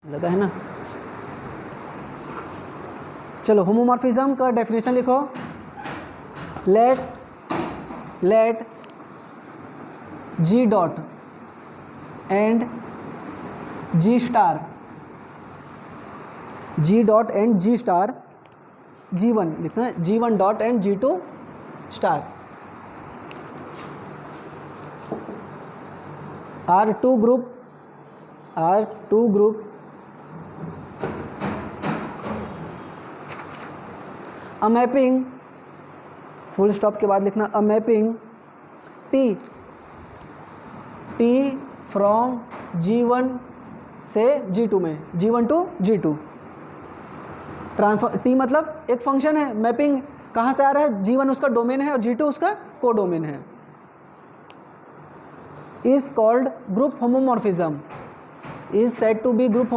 लगा है ना। चलो होमोमॉर्फिज्म का डेफिनेशन लिखो। Let G dot and G star G1 लिखना है, G1 dot and G2 star are two group a mapping, full stop के बाद लिखना अ मैपिंग टी फ्रॉम G1 से G2 में, G1 to G2 transfer. T मतलब एक फंक्शन है, मैपिंग कहाँ से आ रहा है, G1 उसका डोमेन है और G2 उसका को डोमेन है। Is called group homomorphism, is said to be group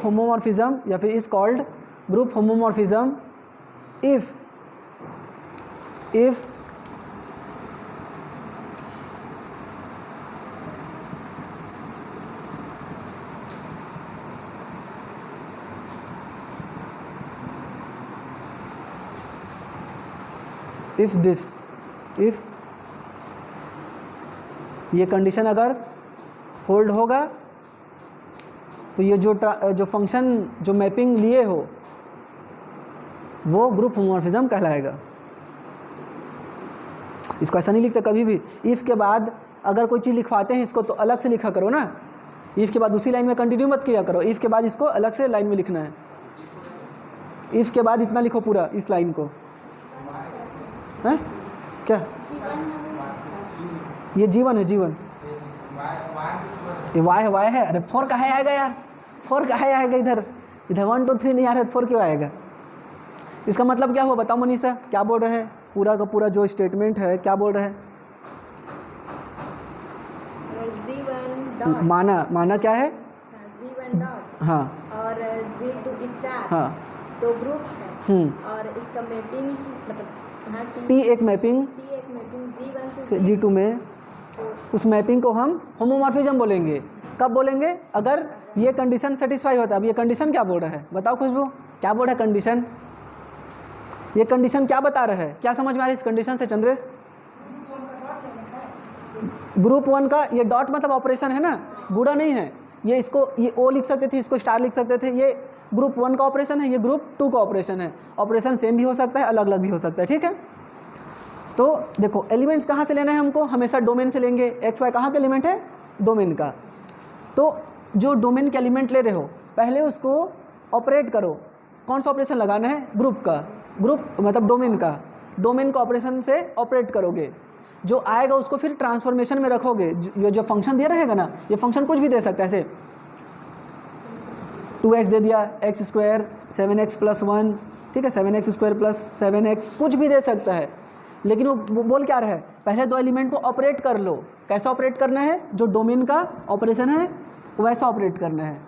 homomorphism या फिर is called group homomorphism if ये कंडीशन अगर होल्ड होगा तो ये जो फंक्शन जो मैपिंग लिए हो वो ग्रुप होमोमॉर्फिज्म कहलाएगा। इसको ऐसा नहीं लिखते कभी भी। इफ़ के बाद अगर कोई चीज़ लिखवाते हैं इसको तो अलग से लिखा करो ना, इफ़ के बाद उसी लाइन में कंटिन्यू मत किया करो, इफ़ के बाद इसको अलग से लाइन में लिखना है। इफ़ के बाद इतना लिखो पूरा इस लाइन को, है क्या ये G1 है, G1 ये वाई है। अरे 4 कहाँ आएगा यार, 4 कहाँ आएगा इधर 1 2 3 नहीं आ रहा है, 4 क्यों आएगा? इसका मतलब क्या हुआ बताओ मनीषा, क्या बोल रहे हैं? पूरा का पूरा जो स्टेटमेंट है क्या बोल रहे हैं? माना क्या है? G1 डॉट हाँ और G2 स्टार हाँ तो ग्रुप है और इसका मैपिंग मतलब टी एक मैपिंग G1 से G2 में, उस मैपिंग को हम होमोमॉर्फिज्म बोलेंगे। कब बोलेंगे? अगर ये कंडीशन सेटिस्फाई होता है। अब ये कंडीशन क्या बोल रहा है बताओ खुशबू, क्या बोल रहा है कंडीशन? ये कंडीशन क्या बता रहा है, क्या समझ में आ रहा है इस कंडीशन से चंद्रेश? ग्रुप 1 का ये डॉट मतलब ऑपरेशन है ना, गुणा नहीं है। ये इसको ये ओ लिख सकते थे, इसको स्टार लिख सकते थे। ये ग्रुप 1 का ऑपरेशन है, ये ग्रुप 2 का ऑपरेशन है। ऑपरेशन सेम भी हो सकता है, अलग अलग भी हो सकता है, ठीक है। तो देखो एलिमेंट्स कहाँ से लेना है हमको, हमेशा डोमेन से लेंगे। एक्स वाई कहाँ का एलिमेंट है? डोमेन का। तो जो डोमेन के एलिमेंट ले रहे हो पहले उसको ऑपरेट करो। कौन सा ऑपरेशन लगाना है? ग्रुप का, ग्रुप मतलब डोमेन का। डोमेन का ऑपरेशन से ऑपरेट करोगे, जो आएगा उसको फिर ट्रांसफॉर्मेशन में रखोगे। ये जो फंक्शन दिया रहेगा ना, ये फंक्शन कुछ भी दे सकता है। ऐसे 2x दे दिया, x स्क्वायर 7x प्लस 1, ठीक है, 7x स्क्वायर प्लस 7x, कुछ भी दे सकता है। लेकिन वो बोल क्या रहा है, पहले दो एलिमेंट को ऑपरेट कर लो। कैसा ऑपरेट करना है? जो डोमेन का ऑपरेशन है वैसा ऑपरेट करना है।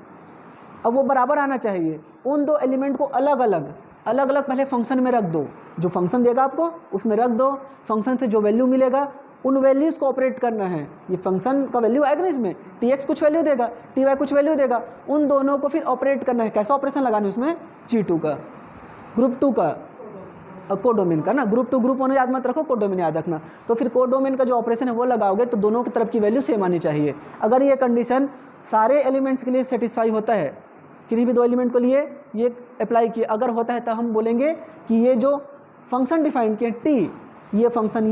अब वो बराबर आना चाहिए। उन दो एलिमेंट को अलग अलग पहले फंक्शन में रख दो। जो फंक्शन देगा आपको उसमें रख दो। फंक्शन से जो वैल्यू मिलेगा उन वैल्यूज़ को ऑपरेट करना है। ये फंक्शन का वैल्यू आएगा ना, इसमें tx कुछ वैल्यू देगा, ty कुछ वैल्यू देगा, उन दोनों को फिर ऑपरेट करना है। कैसा ऑपरेशन लगाना है उसमें? G2 का, ग्रुप 2 का, कोडोमेन का ना। ग्रुप 2 ग्रुप 1 याद मत रखो, कोडोमेन याद रखना। तो फिर कोडोमेन का जो ऑपरेशन है वो लगाओगे तो दोनों की तरफ की वैल्यू सेम आनी चाहिए। अगर ये कंडीशन सारे एलिमेंट्स के लिए सेटिस्फाई होता है, किसी भी दो एलिमेंट को लिए ये अप्लाई किए अगर होता है, तो हम बोलेंगे कि ये जो फंक्शन डिफाइन किए टी, ये फंक्शन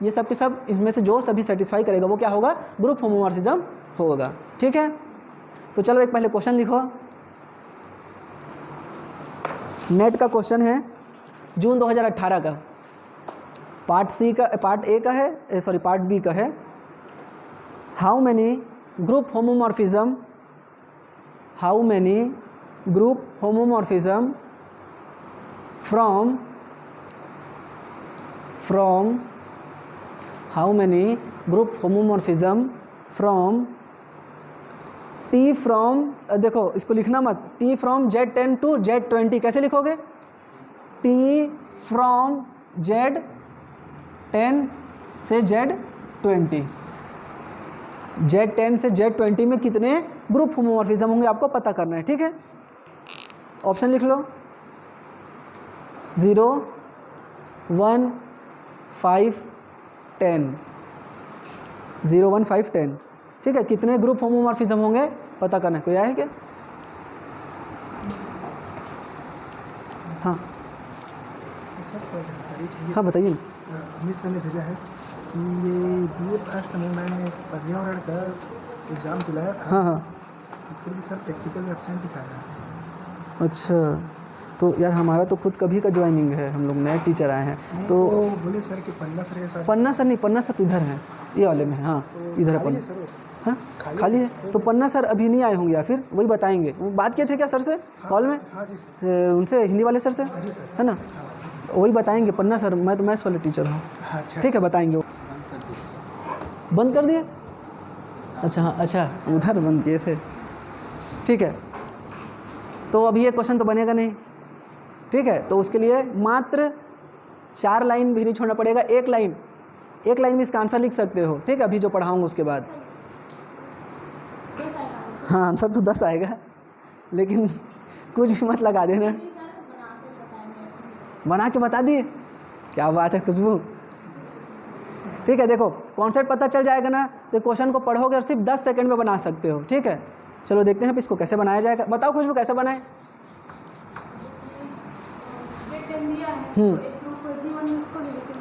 ये सब के सब इसमें से जो सभी सेटिस्फाई करेगा वो क्या होगा? ग्रुप होमोमॉर्फिज्म होगा, ठीक है। तो चलो एक पहले क्वेश्चन लिखो। नेट का क्वेश्चन है जून 2018 का, पार्ट ए का है, सॉरी पार्ट बी का है। How many group homomorphism from T from, देखो इसको लिखना मत, T from Z10 to Z20 कैसे लिखोगे? टी फ्रॉम Z10 से Z20, Z10 से Z20 में कितने ग्रुप होमोमॉर्फिज्म होंगे आपको पता करना है, ठीक है। ऑप्शन लिख लो 0 1 5 10, 0 1 5 10, ठीक है। कितने ग्रुप होमोमॉर्फिज्म होंगे पता करना है। कोई आया है क्या? हाँ सर थोड़ा जानकारी चाहिए। हाँ बताइए ना। अमित सर ने भेजा है कि ये BA फर्स्ट में मैं पर्यावरण का एग्ज़ाम दिलाया था। हाँ हाँ तो फिर भी सर प्रैक्टिकल में एब्सेंट दिखा रहा है। अच्छा, तो यार हमारा तो खुद कभी का ज्वाइनिंग है, हम लोग नए टीचर आए हैं। तो वो बोले सर कि पन्ना सर के साथ पन्ना सर नहीं, पन्ना सर तो इधर हैं, ये वाले में। हाँ तो इधर है खाली पन्ना। है सर वो? हाँ खाली है। तो पन्ना सर अभी नहीं आए होंगे, या फिर वही बताएंगे। वो बात किए थे क्या सर से कॉल में? हाँ जी सर। उनसे, हिंदी वाले सर से, हाँ जी सर। है ना? हाँ वही बताएंगे पन्ना सर। मैं तो मैथ्स वाले टीचर हूँ, हाँ, अच्छा ठीक है, बताएंगे वो। बंद कर दिए? अच्छा हाँ, अच्छा उधर बंद किए थे, ठीक है। तो अब ये क्वेश्चन तो बनेगा नहीं, ठीक है। तो उसके लिए मात्र 4 लाइन भी नहीं छोड़ना पड़ेगा, एक लाइन भी इसका आंसर लिख सकते हो, ठीक है। अभी जो पढ़ाऊँगा उसके बाद। हाँ आंसर तो 10 आएगा, लेकिन कुछ भी मत लगा देना। बना के बता दिए, क्या बात है खुशबू, ठीक है। देखो कॉन्सेप्ट पता चल जाएगा ना, तो क्वेश्चन को पढ़ोगे और सिर्फ 10 सेकंड में बना सकते हो, ठीक है। चलो देखते हैं अब इसको कैसे बनाया जाएगा। बताओ खुशबू कैसे बनाए?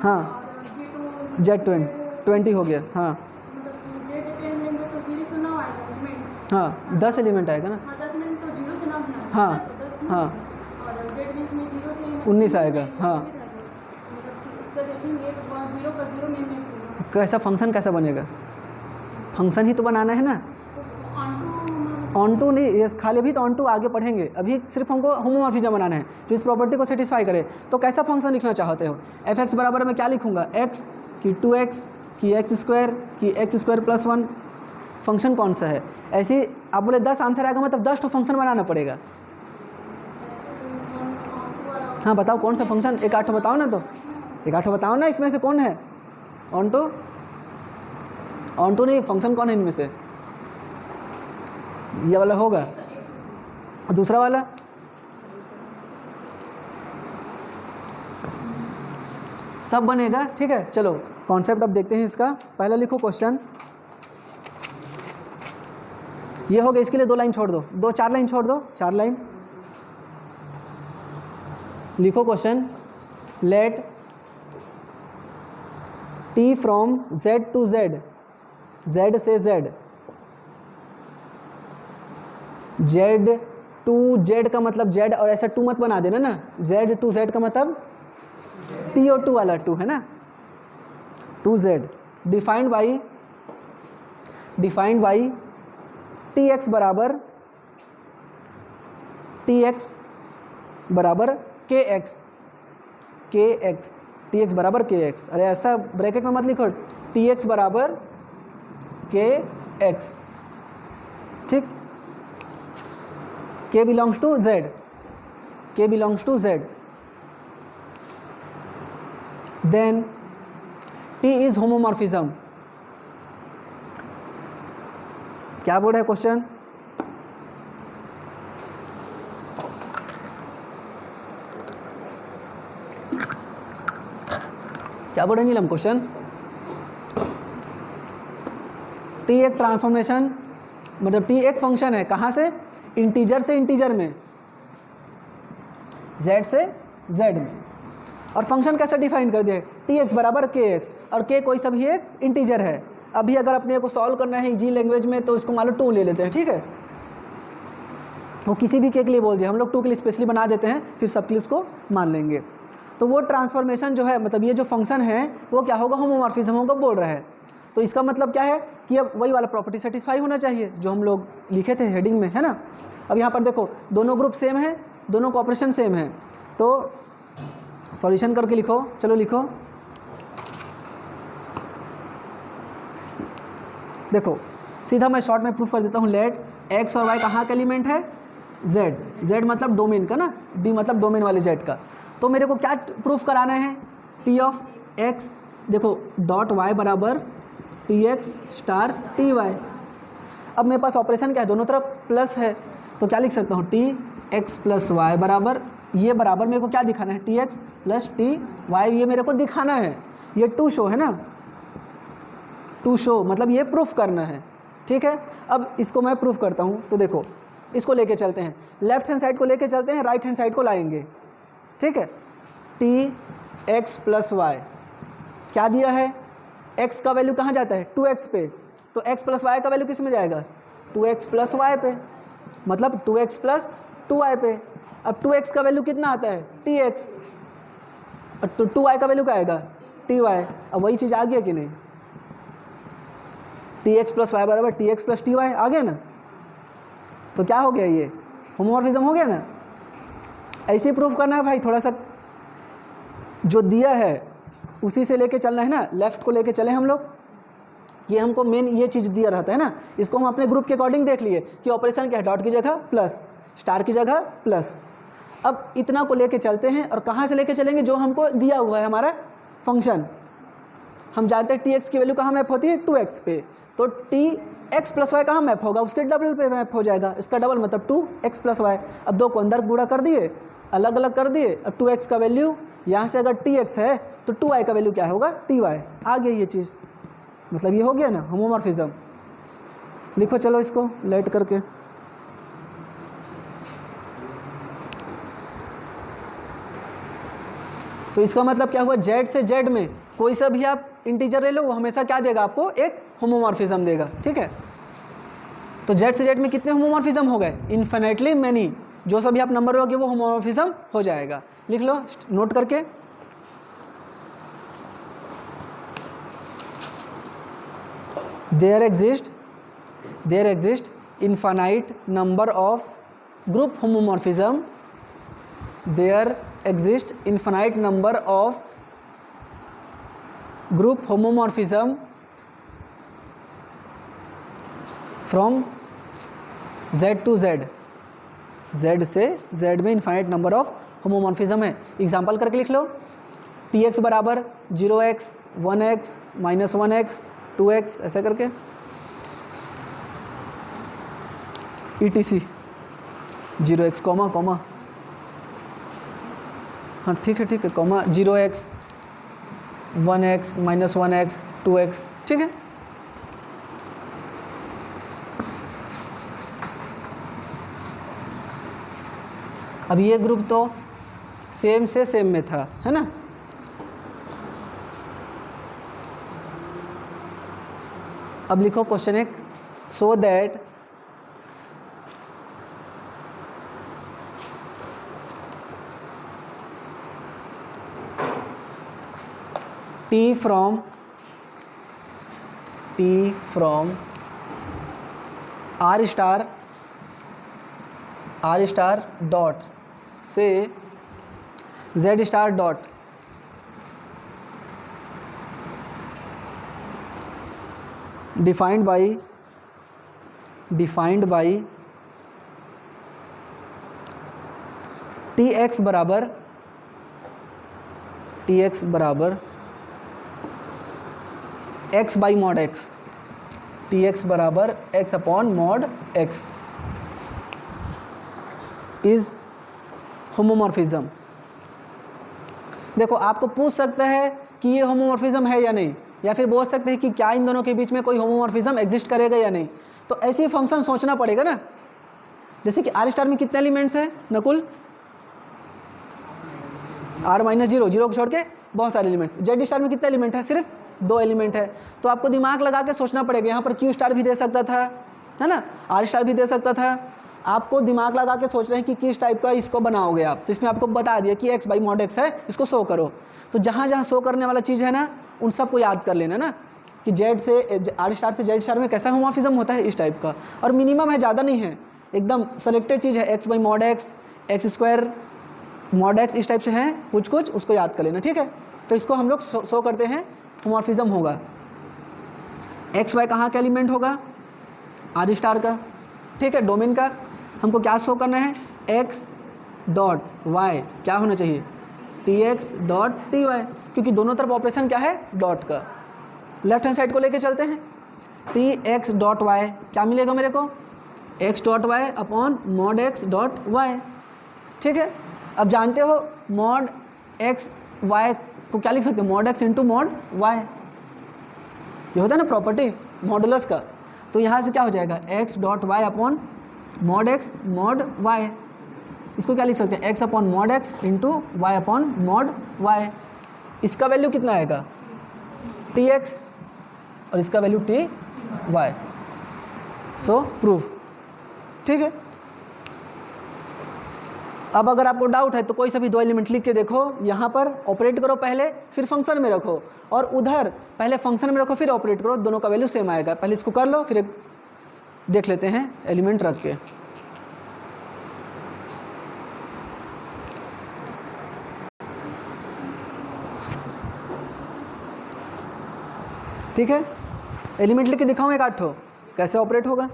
हाँ Z20 हो गया। हाँ हाँ 10 एलिमेंट आएगा ना। हाँ हाँ 19 आएगा। हाँ कैसा फंक्शन कैसा बनेगा? फंक्शन ही तो बनाना है ना। ऑन टू नहीं, ये खाली अभी तो ऑन टू आगे पढ़ेंगे, अभी सिर्फ हमको होमोमॉर्फिज्म बनाना है जो इस प्रॉपर्टी को सेटिस्फाई करे। तो कैसा फंक्शन लिखना चाहते हो? f(x) बराबर मैं क्या लिखूंगा? x की 2x की x² की x² + 1। फंक्शन कौन सा है? ऐसे ही आप बोले 10 आंसर आएगा, मतलब 10 तो फंक्शन बनाना पड़ेगा। हाँ बताओ कौन सा फंक्शन, एक आठ बताओ ना। तो एक आठ बताओ ना, इसमें से कौन है? ऑन टू नहीं, फंक्शन कौन है इनमें से? ये वाला होगा, दूसरा वाला सब बनेगा, ठीक है। चलो कॉन्सेप्ट अब देखते हैं इसका। पहले लिखो क्वेश्चन, ये हो गया। इसके लिए 2 लाइन छोड़ दो, 4 लाइन छोड़ दो, 4 लाइन लिखो। Question, let t from z to z, z से z, z टू z का मतलब z, और ऐसा 2 मत बना देना ना। z टू z का मतलब t और 2 वाला 2 है ना, 2z। डिफाइंड बाई tx बराबर kx, tx बराबर kx। अरे ऐसा ब्रैकेट में मत लिखो, tx बराबर kx, ठीक। k belongs to z, then t is homomorphism. क्या बोल रहा है क्वेश्चन? क्या बोल रहे हैं नीलम? क्वेश्चन t एक ट्रांसफॉर्मेशन, मतलब t एक फंक्शन है, कहाँ से? इंटीजर से इंटीजर में, z से z में। और फंक्शन कैसे डिफाइन कर दिया? tx बराबर kx, और k कोई सा भी एक इंटीजर है। अभी अगर अपने को सॉल्व करना है इजी लैंग्वेज में, तो इसको मान लो 2 ले लेते हैं, ठीक है। वो किसी भी के लिए बोल दिया, हम लोग 2 के लिए स्पेशली बना देते हैं, फिर सब के लिए इसको मान लेंगे। तो वो ट्रांसफॉर्मेशन जो है, मतलब ये जो फंक्शन है वो क्या होगा? होमोमॉर्फिज्म होगा बोल रहा है। तो इसका मतलब क्या है कि अब वही वाला प्रॉपर्टी सेटिस्फाई होना चाहिए जो हम लोग लिखे थे हेडिंग में, है ना। अब यहाँ पर देखो दोनों ग्रुप सेम है, दोनों का ऑपरेशन सेम है, तो सॉल्यूशन करके लिखो। चलो लिखो, देखो सीधा मैं शॉर्ट में प्रूफ कर देता हूँ। लेट x और y कहाँ का एलिमेंट है? z मतलब डोमेन का ना, d मतलब डोमेन वाले z का। तो मेरे को क्या प्रूफ कराना है? t ऑफ x, देखो डॉट y बराबर tx स्टार ty। अब मेरे पास ऑपरेशन क्या है, दोनों तरफ प्लस है, तो क्या लिख सकता हूँ, टी एक्स प्लस वाई बराबर, ये बराबर मेरे को क्या दिखाना है, T x plus T Y, ये मेरे को दिखाना है, ये टू शो है ना, टू शो मतलब ये प्रूफ करना है, ठीक है। अब इसको मैं प्रूफ करता हूँ, तो देखो इसको लेके चलते हैं, लेफ्ट हैंड साइड को लेके चलते हैं, राइट हैंड साइड को लाएंगे, ठीक है। टी एक्स प्लस वाई क्या दिया है, x का वैल्यू कहाँ जाता है, 2x पे, तो x प्लस वाई का वैल्यू किस में जाएगा, 2x प्लस वाई पे, मतलब 2x प्लस 2y पे। अब 2x का वैल्यू कितना आता है, tx, तो 2y का वैल्यू क्या आएगा, ty। अब वही चीज़ आ गया कि नहीं, tx प्लस वाई बराबर tx प्लस ty आ गया ना, तो क्या हो गया, ये होमोमॉर्फिज्म हो गया ना। ऐसे ही प्रूफ करना है भाई, थोड़ा सा जो दिया है उसी से लेके चलना है ना, लेफ्ट को लेके चले हम लोग, ये हमको मेन ये चीज़ दिया रहता है ना, इसको हम अपने ग्रुप के अकॉर्डिंग देख लिए कि ऑपरेशन क्या है, डॉट की जगह प्लस, स्टार की जगह प्लस। अब इतना को लेके चलते हैं, और कहाँ से लेके चलेंगे, जो हमको दिया हुआ है हमारा फंक्शन, हम जानते हैं टी एक्स की वैल्यू कहाँ मैप होती है, 2x पे, तो टी एक्स प्लस वाई कहाँ मैप होगा, उसके डबल पे मैप हो जाएगा, इसका डबल मतलब 2x प्लस वाई। अब दो को अंदर गुणा कर दिए, अलग अलग कर दिए, अब 2x का वैल्यू यहाँ से अगर tx है तो 2y का वैल्यू क्या होगा, ty। आ गया ये चीज़, मतलब ये हो गया ना होमोमॉर्फिज्म। लिखो चलो इसको लेट करके, तो इसका मतलब क्या हुआ, z से z में कोई सा भी आप इंटीजर ले लो, वो हमेशा क्या देगा आपको, एक होमोमॉर्फिज्म देगा, ठीक है। तो z से z में कितने होमोमॉर्फिज्म हो गए, इन्फिनिटली मैनी, जो सभी आप नंबर लोगे वो होमोमॉर्फिज्म हो जाएगा। लिख लो नोट करके, there exist infinite number of group homomorphism, there exist infinite number of group homomorphism from z to z, z से z में इनफाइनाइट नंबर ऑफ होमोमॉर्फिज्म है। एग्जाम्पल करके लिख लो, tx बराबर 0x 1x -1x 2x ऐसा करके, etc 0x comma comma, हाँ ठीक है comma 0x 1x -1x 2x, ठीक है। अब ये ग्रुप तो सेम से सेम में था, है ना। अब लिखो क्वेश्चन एक, so that T from R star dot से Z star dot defined by Tx बराबर x by mod x, Tx बराबर x upon mod x is homomorphism. देखो आपको पूछ सकता है कि ये होमोमॉर्फिज्म है या नहीं, या फिर बोल सकते हैं कि क्या इन दोनों के बीच में कोई होमोमॉर्फिज्म एग्जिस्ट करेगा या नहीं। तो ऐसे फंक्शन सोचना पड़ेगा ना, जैसे कि R स्टार में कितने एलिमेंट्स हैं नकुल, R -0 0 को छोड़ के बहुत सारे एलिमेंट। Z स्टार में कितने एलिमेंट है, सिर्फ 2 एलिमेंट है। तो आपको दिमाग लगा के सोचना पड़ेगा, यहाँ पर Q स्टार भी दे सकता था, है ना, R स्टार भी दे सकता था। आपको दिमाग लगा के सोच रहे हैं कि किस टाइप का इसको बनाओगे आप, तो इसमें आपको बता दिया कि x बाई मॉड x है, इसको शो करो। तो जहाँ जहाँ शो करने वाला चीज़ है ना, उन सबको याद कर लेना ना, कि Z से R स्टार से Z स्टार में कैसा होमोमॉर्फिज्म होता है, इस टाइप का। और मिनिमम है, ज़्यादा नहीं है, एकदम सेलेक्टेड चीज़ है, x by mod x square mod x, इस टाइप से है कुछ कुछ, उसको याद कर लेना, ठीक है। तो इसको हम लोग शो करते हैं, होमोमॉर्फिज्म होगा। एक्स वाई कहाँ का एलिमेंट होगा, R स्टार का, ठीक है। डोमेन का हमको क्या शो करना है, x डॉट वाई क्या होना चाहिए, Tx डॉट Ty, क्योंकि दोनों तरफ ऑपरेशन क्या है, डॉट का। लेफ्ट हैंड साइड को लेके चलते हैं, टी एक्स डॉट वाई, क्या मिलेगा मेरे को, X dot Y upon mod X dot Y. ठीक है, अब जानते हो मॉड एक्स वाई को क्या लिख सकते हो, mod x into mod y, ये होता है ना प्रॉपर्टी मॉडुलस का। तो यहाँ से क्या हो जाएगा, x dot Y upon mod x mod y, इसको क्या लिख सकते हैं, x upon mod x into y upon mod y. इसका वैल्यू कितना आएगा, टी एक्स, और इसका value T y. So prove. ठीक है, अब अगर आपको डाउट है तो कोई सा भी दो एलिमेंट लिख के देखो, यहाँ पर ऑपरेट करो पहले, फिर फंक्शन में रखो, और उधर पहले फंक्शन में रखो फिर ऑपरेट करो, दोनों का वैल्यू सेम आएगा। पहले इसको कर लो, फिर देख लेते हैं एलिमेंट रख के। ठीक है, एलिमेंट लिख के दिखाऊँ एक आठ ठो, कैसे ऑपरेट होगा।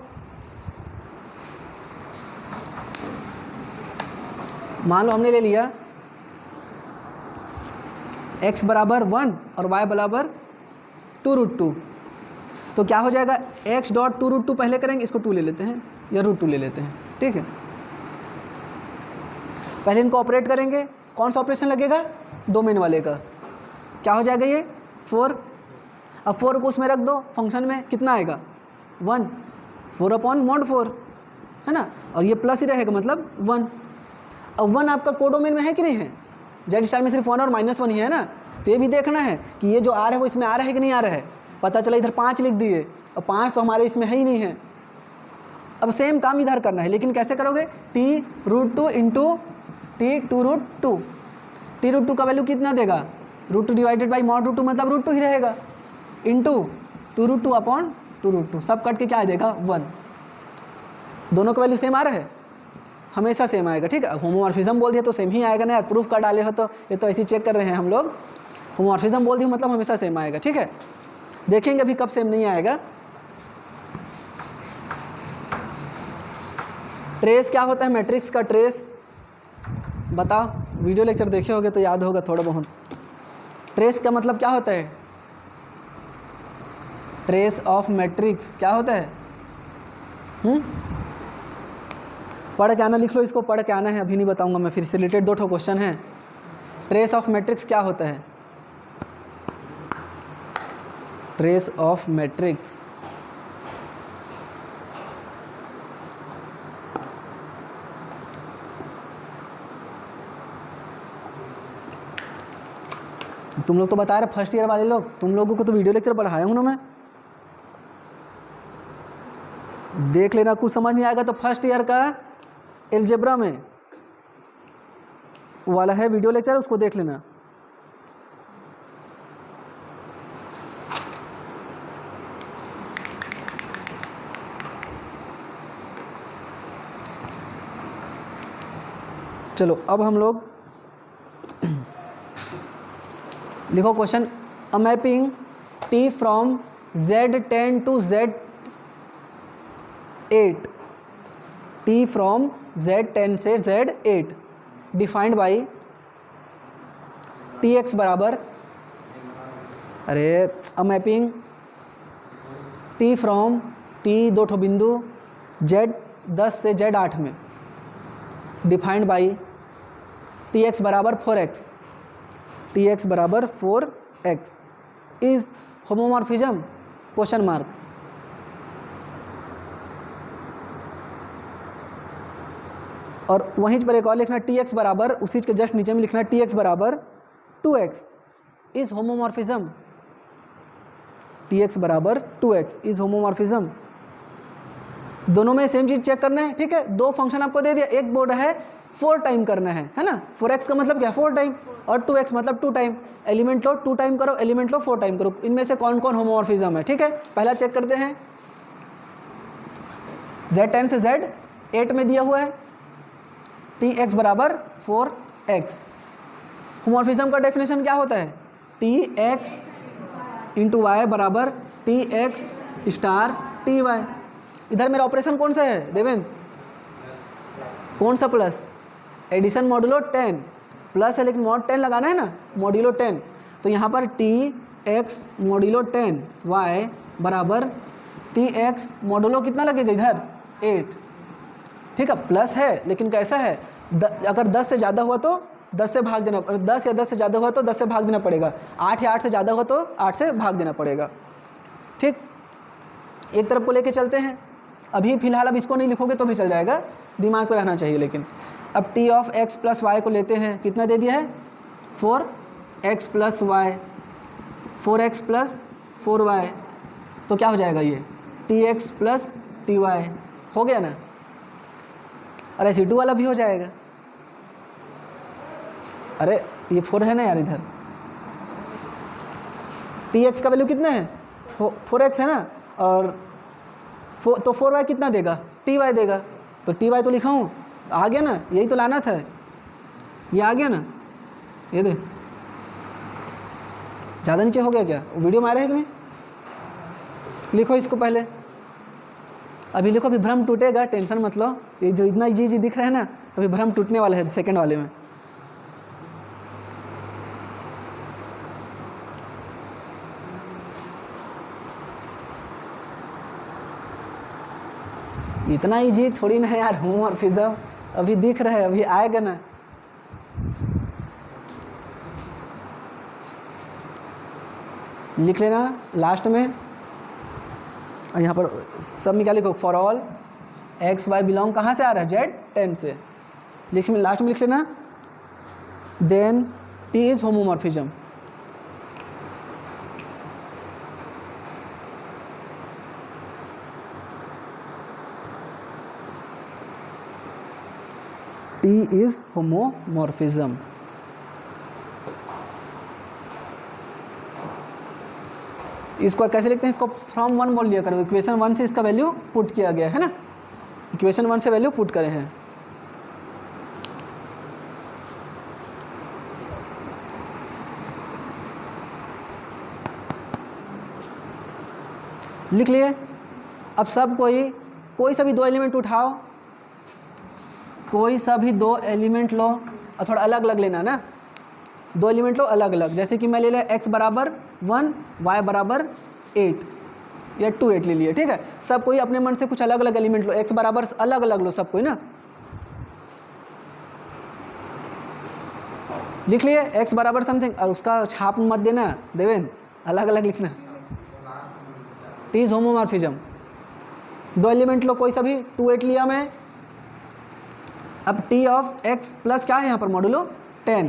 मान लो हमने ले लिया x बराबर 1 और y बराबर 2√2, तो क्या हो जाएगा, x डॉट 2√2 पहले करेंगे, इसको 2 ले लेते हैं या √2 ले लेते हैं। ठीक है, पहले इनको ऑपरेट करेंगे, कौन सा ऑपरेशन लगेगा, डोमेन वाले का, क्या हो जाएगा ये 4। अब 4 को उसमें रख दो, फंक्शन में कितना आएगा 1, 4 अपॉन मॉड 4 है ना, और ये प्लस ही रहेगा मतलब 1। अब 1 आपका कोडोमेन में है कि नहीं है, जेड स्टार में सिर्फ 1 और -1 ही है ना, तो ये भी देखना है कि ये जो आ रहा है वो इसमें आ रहा है कि नहीं आ रहा है। पता चला इधर 5 लिख दिए और 5 तो हमारे इसमें है ही नहीं है। अब सेम काम इधर करना है, लेकिन कैसे करोगे, t√2 इंटू t2√2, t√2 का वैल्यू कितना देगा, √2 डिवाइडेड बाई मॉड √2 मतलब √2 ही रहेगा, इंटू 2√2 अपॉन 2√2, सब कट के क्या आ जाएगा 1। दोनों का वैल्यू सेम आ रहा है, हमेशा सेम आएगा। ठीक है, होमोमॉर्फिज्म बोल दिया तो सेम ही आएगा ना यार, प्रूफ कर डाले हो तो ये तो ऐसे ही चेक कर रहे हैं हम लोग। होमोमॉर्फिज्म बोल दिया मतलब हमेशा सेम आएगा। ठीक है, देखेंगे अभी कब सेम नहीं आएगा। ट्रेस क्या होता है, मैट्रिक्स का ट्रेस बताओ, वीडियो लेक्चर देखे होगे तो याद होगा थोड़ा बहुत। ट्रेस का मतलब क्या होता है, ट्रेस ऑफ मैट्रिक्स क्या होता है, पढ़ के आना, लिख लो इसको, पढ़ के आना है, अभी नहीं बताऊंगा मैं, फिर से रिलेटेड 2 क्वेश्चन है। ट्रेस ऑफ मैट्रिक्स क्या होता है, ट्रेस ऑफ मैट्रिक्स तुम लोग तो बता रहे फर्स्ट ईयर वाले लोग, तुम लोगों को तो वीडियो लेक्चर पढ़ाया हूँ ना मैं, देख लेना, कुछ समझ नहीं आएगा तो फर्स्ट ईयर का एलजेब्रा में वाला है वीडियो लेक्चर, उसको देख लेना। चलो अब हम लोग लिखो question, a mapping T from Z10 to Z8, T from Z10 से Z8 डिफाइंड बाई Tx बराबर, अरे a mapping T from T 2 ठो बिंदु Z10 से Z8 में डिफाइंड बाई Tx बराबर 4x, Tx बराबर 4x is homomorphism question mark. और वहीं पर एक और लिखना Tx बराबर, उसी के जस्ट नीचे में लिखना Tx बराबर 2x इज होमोमॉर्फिज्म, Tx बराबर 2x इज होमोमॉर्फिज्म। दोनों में सेम चीज़ चेक करना है। ठीक है, 2 फंक्शन आपको दे दिया, एक बोर्ड है 4 टाइम करना है ना, 4x का मतलब क्या 4 टाइम, और 2x मतलब 2 टाइम। एलिमेंट लो 2 टाइम करो, एलिमेंट लो 4 टाइम करो, इनमें से कौन कौन होमोमॉर्फिज्म है। ठीक है, पहला चेक करते हैं, Z10 से Z8 में दिया हुआ है Tx बराबर 4x। होमोमॉर्फिज्म का डेफिनेशन क्या होता है, Tx इंटू वाई बराबर Tx स्टार Ty। इधर मेरा ऑपरेशन कौन सा है देवेंद्र, कौन सा प्लस, एडिशन मॉडुलो 10 प्लस है, लेकिन मॉड 10 लगाना है ना, मॉड्यूलो 10, तो यहाँ पर Tx मॉड्यूलो 10 y बराबर टी एक्स मॉडुलो कितना लगेगा इधर 8, ठीक है, प्लस है लेकिन कैसा है, अगर 10 से ज़्यादा हुआ तो 10 से भाग देना, 10 या 10 से ज़्यादा हुआ तो 10 से भाग देना पड़ेगा, 8 या 8 से ज़्यादा हुआ तो 8 से भाग देना पड़ेगा। ठीक, एक तरफ को लेके चलते हैं। अभी फिलहाल अब इसको नहीं लिखोगे तो भी चल जाएगा, दिमाग पे रहना चाहिए। लेकिन अब T of x plus y को लेते हैं, कितना दे दिया है 4x plus Y, 4x plus 4y, तो क्या हो जाएगा ये tx प्लस ty, हो गया ना। अरे C2 वाला भी हो जाएगा, अरे ये 4 है ना यार, इधर tx का वैल्यू कितना है 4x है ना, और तो 4y कितना देगा ty देगा, तो ty तो लिखा हूँ, आ गया ना, यही तो लाना था, ये आ गया ना, ये दे। ज़्यादा नीचे हो गया क्या, वीडियो में आ रहा है कि नहीं, लिखो इसको पहले, अभी लिखो, अभी भ्रम टूटेगा, टेंशन मत लो, ये जो इतना इजी दिख रहा है ना, अभी भ्रम टूटने वाला है सेकंड वाले में। इतना इजी थोड़ी ना है यार, होमोमॉर्फिज्म अभी दिख रहा है, अभी आएगा ना। लिख लेना लास्ट में, और यहाँ पर सब में क्या लिखो, for all x y belong कहाँ से आ रहा है, Z10 से। लास्ट में लिख लेना then T is homomorphism. T is homomorphism. इसको कैसे लिखते हैं, इसको फ्रॉम 1 बोल दिया करो, इक्वेशन 1 से इसका वैल्यू पुट किया गया है ना, इक्वेशन 1 से वैल्यू पुट करे हैं। लिख लिए। अब सब कोई सा भी 2 एलिमेंट उठाओ, कोई सा भी 2 एलिमेंट लो, और थोड़ा अलग अलग लेना ना, 2 एलिमेंट लो अलग अलग, जैसे कि मैं ले लिया x बराबर 1 y बराबर 8 या 2 8 ले लिए, ठीक है। सब कोई अपने मन से कुछ अलग अलग एलिमेंट लो, x बराबर अलग अलग लो सब कोई ना, लिख लिए x बराबर समथिंग, और उसका छाप मत देना देवेंद्र, अलग अलग लिखना। T is homomorphism. 2 एलिमेंट लो कोई सा भी, 2 8 लिया मैं। अब टी ऑफ x प्लस क्या है यहाँ पर मॉडुलो 10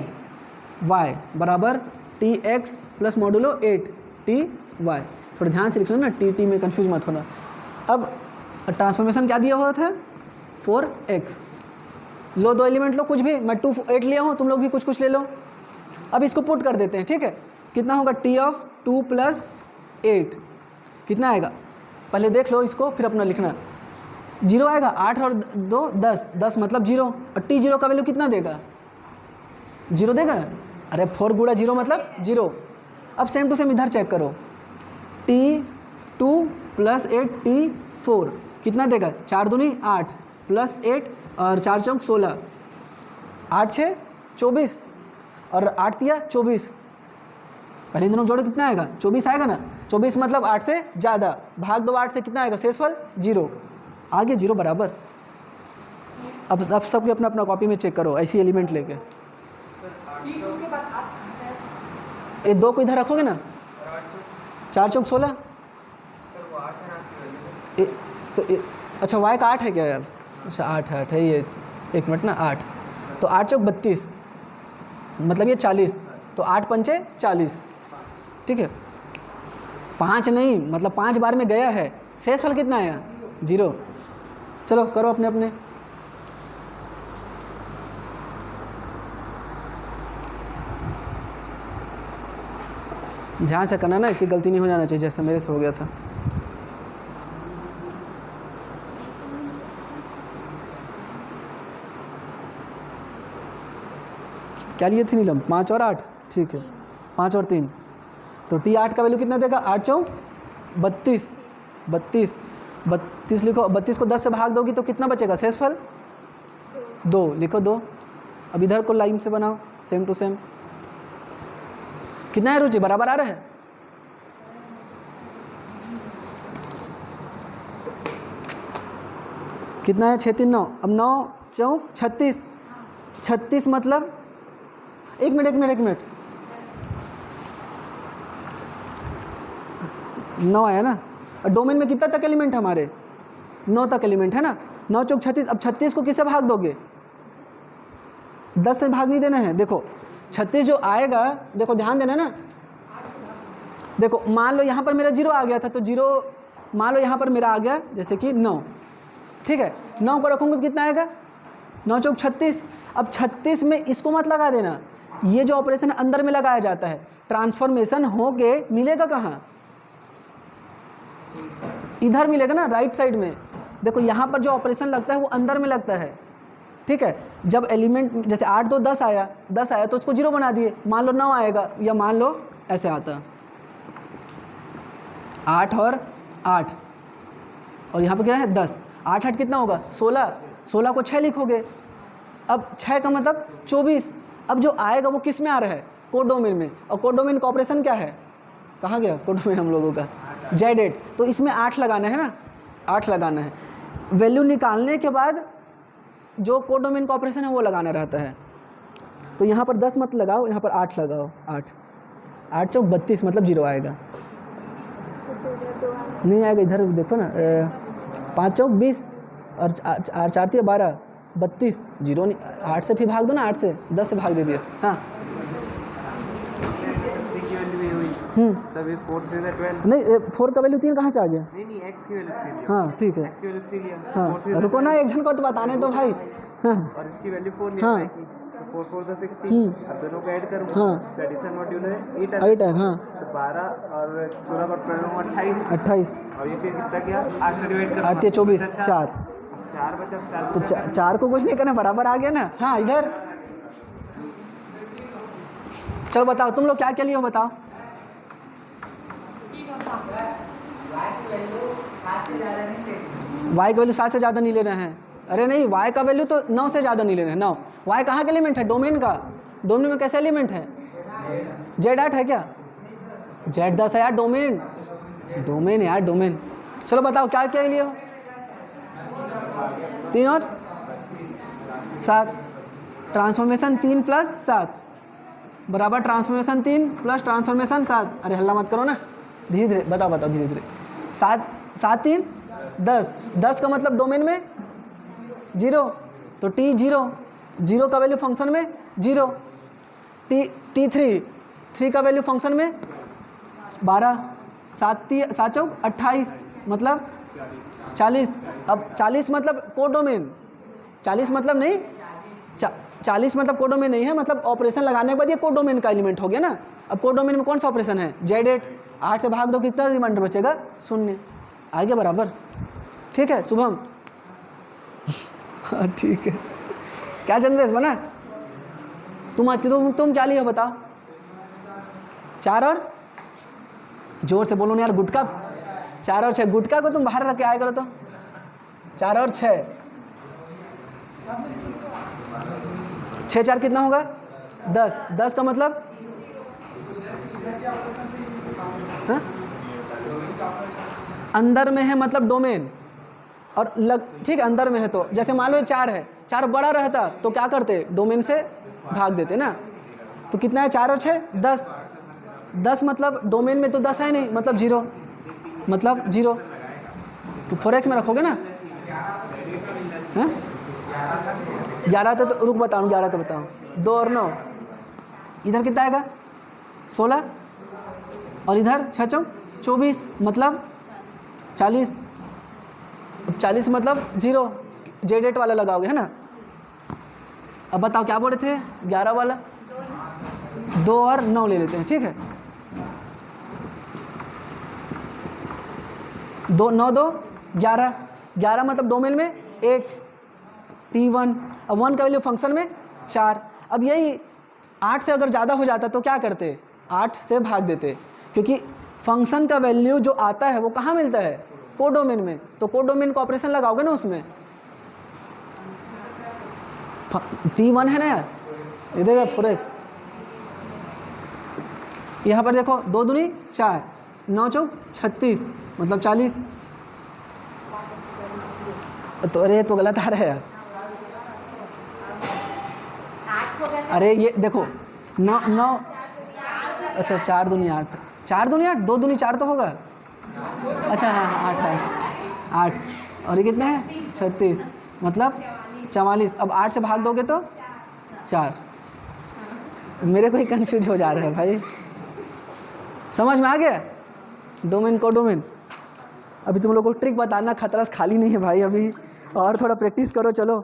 y बराबर T x plus modulo 8 T y. थोड़ा ध्यान से लिख लो ना, टी में कंफ्यूज मत होना। अब ट्रांसफॉर्मेशन क्या दिया हुआ था 4x, लो 2 एलिमेंट लो कुछ भी, मैं 2 8 लिया हूँ, तुम लोग भी कुछ कुछ ले लो। अब इसको पुट कर देते हैं, ठीक है। कितना होगा टी ऑफ 2 प्लस 8 कितना आएगा, पहले देख लो इसको फिर अपना लिखना। 0 आएगा, 8 और 2 10, 10 मतलब 0, और टी 0 का वैल्यू कितना देगा 0 देगा ना, अरे 4 गुणा 0 मतलब 0। अब सेम टू सेम इधर चेक करो, टी 2 प्लस 8 टी 4 कितना देगा, 4 दूनी 8 प्लस 8 और 4 चौक 16, 8 6 24 और 8 तिया 24, पहले दोनों जोड़े कितना आएगा 24 आएगा ना, 24 मतलब 8 से ज़्यादा, भाग दो 8 से कितना आएगा, शेषफल 0, आगे 0 बराबर। अब सबके अपना अपना कॉपी में चेक करो ऐसी एलिमेंट लेके। ये 2 को इधर रखोगे ना, 4 चौक 16, अच्छा y का 8 है क्या यार, अच्छा 8 है ये, 1 मिनट ना, 8 तो 8 चौक 32 मतलब ये 40, तो 8 पंचे 40, ठीक है। 5 नहीं मतलब 5 बार में गया है, शेषफल कितना आया 0। चलो करो अपने अपने। ध्यान से करना ना, ऐसी गलती नहीं हो जाना चाहिए जैसे मेरे से हो गया था। क्या लिए थे नीलम, 5 और 8, ठीक है 5 और 3, तो टी 8 का वैल्यू कितना देगा, 8 चौक 32, 32 लिखो। 32 को 10 से भाग दोगी तो कितना बचेगा शेषफल 2, लिखो 2। अब इधर को लाइन से बनाओ सेम टू सेम। कितना है रुचि, बराबर आ रहा है, कितना है 6 3 9, अब 9 चौक 36, 36 मतलब एक मिनट 9 आया ना। और डोमेन में कितना तक एलिमेंट है हमारे, 9 तक एलिमेंट है ना। 9 चौक 36, अब 36 को किससे भाग दोगे, 10 से भाग नहीं देना है। देखो 36 जो आएगा, देखो ध्यान देना ना, देखो मान लो यहाँ पर मेरा 0 आ गया था, तो 0 मान लो यहाँ पर मेरा आ गया जैसे कि 9, ठीक है। 9 को रखूँगा तो कितना आएगा, 9 चौक 36। अब 36 में इसको मत लगा देना, ये जो ऑपरेशन अंदर में लगाया जाता है, ट्रांसफॉर्मेशन हो के मिलेगा कहाँ, इधर मिलेगा ना, राइट साइड में। देखो यहाँ पर जो ऑपरेशन लगता है वो अंदर में लगता है, ठीक है। जब एलिमेंट जैसे 8 2 10 आया तो उसको 0 बना दिए, मान लो 9 आएगा, या मान लो ऐसे आता 8 और 8, और यहाँ पर क्या है 10, 8 8 कितना होगा 16, 16 को 6 लिखोगे। अब 6 का मतलब 24। अब जो आएगा वो किस में आ रहा है, कोडोमेन में, और कोडोमेन का ऑपरेशन क्या है, कहाँ गया कोडोमेन हम लोगों का, Z8, तो इसमें 8 लगाना है ना, 8 लगाना है। वैल्यू निकालने के बाद जो कोडोमेन का ऑपरेशन है वो लगाना रहता है। तो यहाँ पर 10 मत लगाओ, यहाँ पर 8 लगाओ, 8 चौक 32 मतलब 0 आएगा, नहीं आएगा, इधर देखो ना, 5 चौक 20 और 4 3 12 32, 0 नहीं, 8 से फिर भाग दो ना, 8 से 10 से भाग दे दिए। हाँ तभी 4 से 12 नहीं, 4 का वैल्यू 3 कहाँ से आ गया, नहीं x की वैल्यू 3 लिया, हाँ ठीक है, x की वैल्यू 3 लिया, हाँ रुको ना, एक जन को तो बताने दो भाई। हाँ और इसकी वैल्यू 4 लिया हाँ। है कि 4 4 से 16, अब दोनों को ऐड करूँ, हाँ। एडिशन मॉड्यूल है 8 है, हाँ तो 12 और 16 का प्रयोग 28, और ये फिर कितना किया 8 से डिवाइड कर 8 24 4, 4 बचा, 4 तो 4 को कुछ नहीं करना, बराबर आ गया ना। हाँ इधर चलो बताओ तुम लोग क्या क्या लिए हो, बताओ। y का वैल्यू 7 से ज़्यादा नहीं ले रहे हैं, अरे नहीं, y का वैल्यू तो 9 से ज़्यादा नहीं ले रहे हैं, 9। y कहाँ का एलिमेंट है, डोमेन का, डोमेन में कैसे एलिमेंट है, Z8 है क्या, Z10 है यार, डोमेन यार, डोमेन। चलो बताओ क्या क्या लिए हो, 3 और 7, ट्रांसफॉर्मेशन 3 प्लस 7 बराबर ट्रांसफॉर्मेशन 3 प्लस ट्रांसफॉर्मेशन 7। अरे हल्ला मत करो ना, धीरे धीरे बताओ धीरे धीरे। 7 3 10, 10 का मतलब डोमेन में 0, तो T 0 का वैल्यू फंक्शन में 0, T3 का वैल्यू फंक्शन में 12, 7 चौक 28 मतलब 40। अब 40 मतलब कोडोमेन, 40 मतलब नहीं, 40 मतलब कोडोमेन नहीं है, मतलब ऑपरेशन लगाने के बाद ये कोडोमेन का एलिमेंट हो गया ना। अब कोडोमेन में कौन सा ऑपरेशन है, Z8, 8 से भाग दो कितना रिमाइंडर बचेगा, 0, आ गया बराबर, ठीक है शुभम। हाँ ठीक है, क्या चंद्रेश बना, तुम क्या लिए हो बताओ, 4 और, जोर से बोलो ना यार, गुटका, 4 और 6, गुटका को तुम बाहर रख के आया करो, तो 4 और 6, 6 4 कितना होगा 10, 10 का मतलब हाँ? अंदर में है मतलब डोमेन, और ठीक है अंदर में है, तो जैसे मान लो 4 है, 4 बड़ा रहता तो क्या करते, डोमेन से भाग देते ना, तो कितना है 4 और 6 10, 10 मतलब डोमेन में तो 10 है नहीं, मतलब 0, मतलब 0, तो 4x में रखोगे ना, हाँ 11 तो रुक बताऊँ, 11 तो बताऊँ, 2 और 9, इधर कितना आएगा 16, और इधर 6 चौक 24 मतलब 40, 40 मतलब 0, Z8 वाला लगाओगे है ना। अब बताओ क्या बोले थे, 11 वाला, 2 और 9 ले लेते हैं, ठीक है, 2 9 2 11, 11 मतलब डोमेन में 1, T1, अब 1 का वैल्यू फंक्शन में 4। अब यही 8 से अगर ज़्यादा हो जाता तो क्या करते, 8 से भाग देते, क्योंकि फंक्शन का वैल्यू जो आता है वो कहाँ मिलता है, कोडोमेन में, तो कोडोमेन का ऑपरेशन लगाओगे ना उसमें, T1 है ना यार, ये देखो 4x, यहाँ पर देखो 2 दूनी 4, 9 चौक 36 मतलब 40, तो अरे तो गलत आ रहा है यार। 8 हो गया। अरे ये देखो 9 अच्छा 4 दूनी 8, 4 दूनी 8, 2 दूनी 4 तो होगा। अच्छा हाँ 8 और ये कितना है 36 मतलब 44। अब 8 से भाग दोगे तो 4। मेरे को ही कंफ्यूज हो जा रहा है भाई, समझ में आ गया डोमेन को डोमेन। अभी तुम लोग को ट्रिक बताना खतरा से खाली नहीं है भाई, अभी और थोड़ा प्रैक्टिस करो। चलो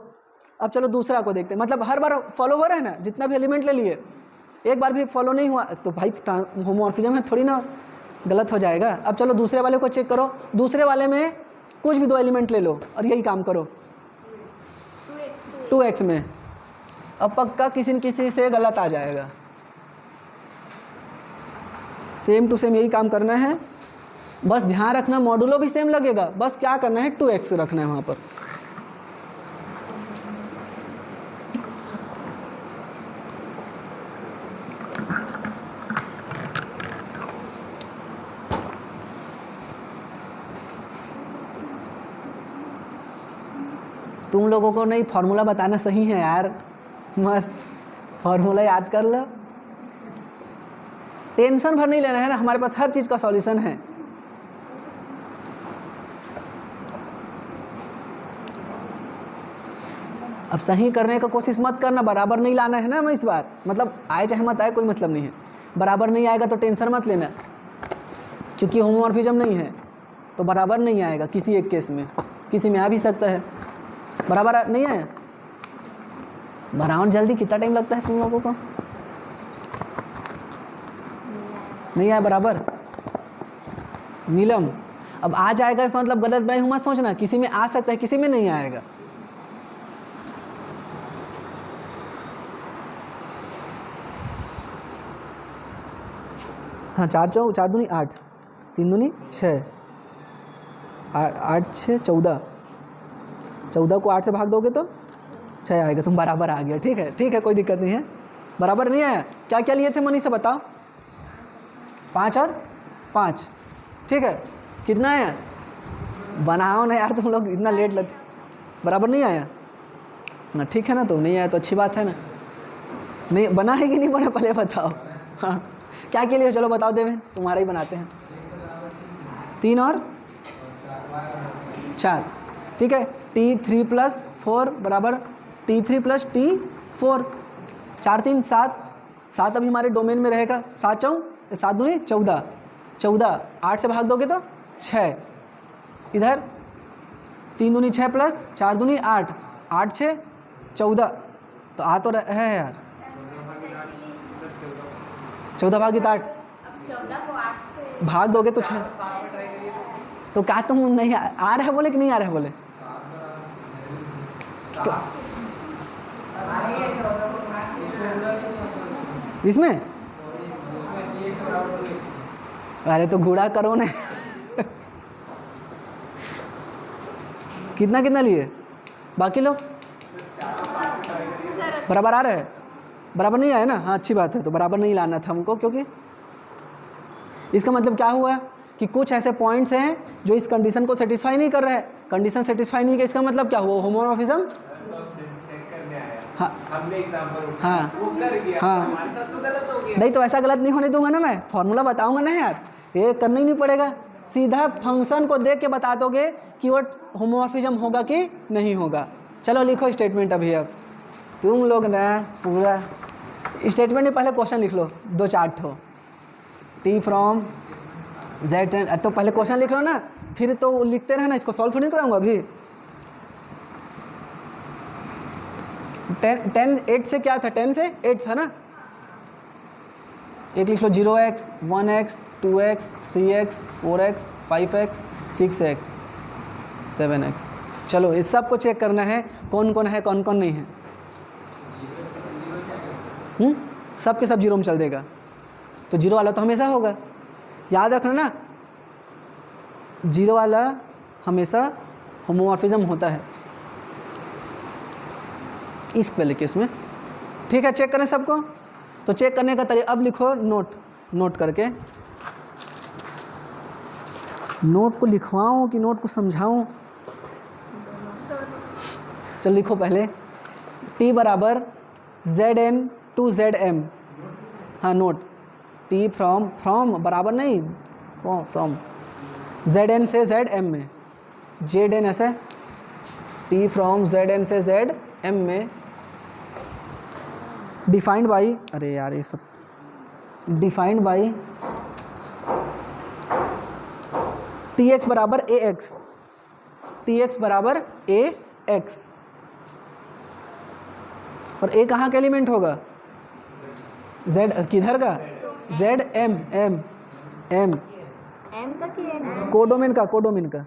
अब चलो दूसरा को देखते हैं। मतलब हर बार फॉलो हो रहा है ना, जितना भी एलिमेंट ले लिए, एक बार भी फॉलो नहीं हुआ तो भाई होमोमॉर्फिज्म है, थोड़ी ना गलत हो जाएगा। अब चलो दूसरे वाले को चेक करो। दूसरे वाले में कुछ भी 2 एलिमेंट ले लो और यही काम करो 2x में। अब पक्का किसी न किसी से गलत आ जाएगा। सेम टू सेम यही काम करना है, बस ध्यान रखना मॉडुलो भी सेम लगेगा, बस क्या करना है 2x रखना है वहाँ पर। तुम लोगों को नहीं फॉर्मूला बताना सही है यार, मस्त फॉर्मूला याद कर लो। टेंशन भर नहीं लेना है ना, हमारे पास हर चीज़ का सॉल्यूशन है। अब सही करने का कोशिश मत करना, बराबर नहीं लाना है ना। मैं इस बार मतलब आए चाहे मत आए कोई मतलब नहीं है, बराबर नहीं आएगा तो टेंशन मत लेना, क्योंकि होमोमॉर्फिज्म नहीं है तो बराबर नहीं आएगा। किसी एक केस में, किसी में आ भी सकता है। बराबर नहीं आया, बनाओ जल्दी। कितना टाइम लगता है तुम लोगों को? नहीं आया बराबर नीलम। अब आ जाएगा मतलब गलत मैं हूँ मत सोचना, किसी में आ सकता है किसी में नहीं आएगा। हाँ 4 दूनी 8, 3 दूनी 6, 8 6 14, 14 को 8 से भाग दोगे तो 6 आएगा। तुम बराबर आ गया, ठीक है ठीक है, कोई दिक्कत नहीं है। बराबर नहीं आया, क्या क्या लिए थे मनी से बताओ? 5 और 5, ठीक है। कितना आया? बनाओ ना यार, तुम लोग इतना लेट लगते। बराबर नहीं आया ना, ठीक है ना। तो नहीं आया तो अच्छी बात है ना। नहीं बना है कि नहीं बना पहले बताओ। हाँ क्या के लिए? चलो बताओ देवें, तुम्हारा ही बनाते हैं। 3 और 4, ठीक है। T3 + 4 बराबर T3 + T4। 4 3 7, 7 अभी हमारे डोमेन में रहेगा। 7 4 7 दूनी 14, 14 8 से भाग दोगे तो 6। इधर 3 दूनी 6 + 4 दूनी 8, 8 6 14, तो आ तो है यार 14 भागित 8। अब 14 को 8 से भाग दोगे तो 6। तो क्या तुम नहीं आ रहा है बोले कि नहीं आ रहा है बोले? तो इसमें अरे तो गुणा करो ना। कितना कितना लिए बाकी लोग? बराबर आ रहा है? बराबर नहीं आया ना? हाँ अच्छी बात है। तो बराबर नहीं लाना था हमको, क्योंकि इसका मतलब क्या हुआ कि कुछ ऐसे पॉइंट्स हैं जो इस कंडीशन को सेटिस्फाई नहीं कर रहे हैं। कंडीशन सेटिस्फाई नहीं किया, इसका मतलब क्या हुआ? होमोमॉर्फिज्म। हाँ हमने एग्जांपल हाँ वो कर गया, हाँ। हमारे साथ तो गलत हो गया। नहीं तो ऐसा गलत नहीं होने दूंगा ना, मैं फॉर्मूला बताऊंगा ना यार, ये करना ही नहीं पड़ेगा। सीधा फंक्शन को देख के बता दोगे कि वो होमोमॉर्फिज्म होगा कि नहीं होगा। चलो लिखो स्टेटमेंट अभी। अब तुम लोग ना पूरा स्टेटमेंट में पहले क्वेश्चन लिख लो, 2-4 ठो। T फ्रॉम Z, तो पहले क्वेश्चन लिख लो ना, फिर तो लिखते रहना। इसको सॉल्व थोड़ी कराऊंगा अभी। 10 8 से क्या था? 10 से 8 था ना। एक लिख लो 0x 1x 2x 3x 4x 5x 6x 7x। चलो इस सब को चेक करना है कौन कौन है कौन कौन नहीं है। सब के सब 0 में चल देगा, तो 0 वाला तो हमेशा होगा। याद रखना ना, 0 वाला हमेशा होमोमॉर्फिज्म होता है इस पहले केस में, ठीक है। चेक करें सबको। तो चेक करने का तरीका अब लिखो नोट करके। नोट को लिखवाऊं कि नोट को समझाऊं? चल लिखो पहले t बराबर zn टू zm, हाँ नोट, t फ्रॉम बराबर नहीं, फ्रॉम zn से zm में, zn ऐसे, t फ्रॉम zn से zm में, डिफाइंड बाई, अरे यार ये सब, डिफाइंड बाई tx बराबर ax, tx बराबर ax, और a कहाँ का एलिमेंट होगा, z किधर का, z m m m m का कि एन का? कोडोमेन का, कोडोमेन का।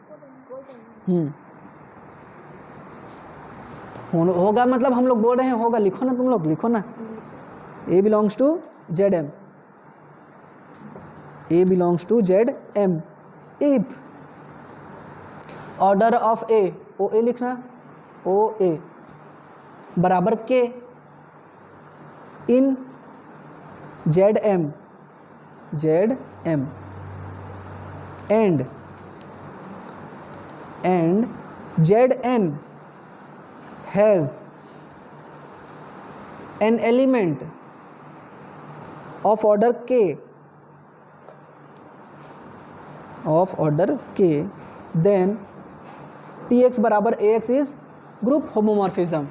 होगा मतलब हम लोग बोल रहे हैं होगा, लिखो ना तुम लोग, लिखो ना, a belongs to Z M, a belongs to Z M, if order of a, O A लिखना, ओ ए बराबर k in Z M and Z N has an element of order k then tx बराबर ax is group homomorphism.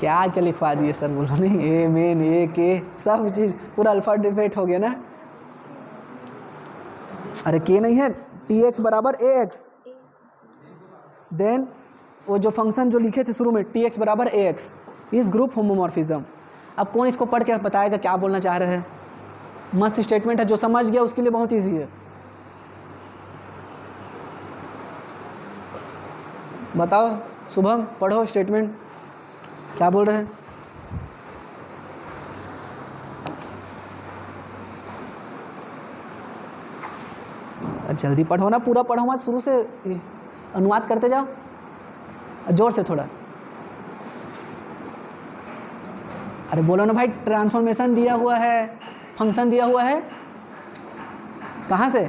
क्या क्या लिखवा दिए sir, बोलो नहीं, ए main ए के सब चीज़ पूरा अल्फाबेट हो गया ना। अरे के नहीं है, tx बराबर ax, देन वो जो फंक्शन जो लिखे थे शुरू में tx बराबर ax इस ग्रुप होमोमॉर्फिज्म। अब कौन इसको पढ़ के बताएगा क्या बोलना चाह रहे हैं। मस्त स्टेटमेंट है, जो समझ गया उसके लिए बहुत ईजी है। बताओ शुभम, पढ़ो स्टेटमेंट, क्या बोल रहे हैं। जल्दी पढ़ो ना, पूरा पढ़ो मत, शुरू से अनुवाद करते जाओ, जोर से थोड़ा। अरे बोलो ना भाई, ट्रांसफॉर्मेशन दिया हुआ है, फंक्शन दिया हुआ है, कहाँ से,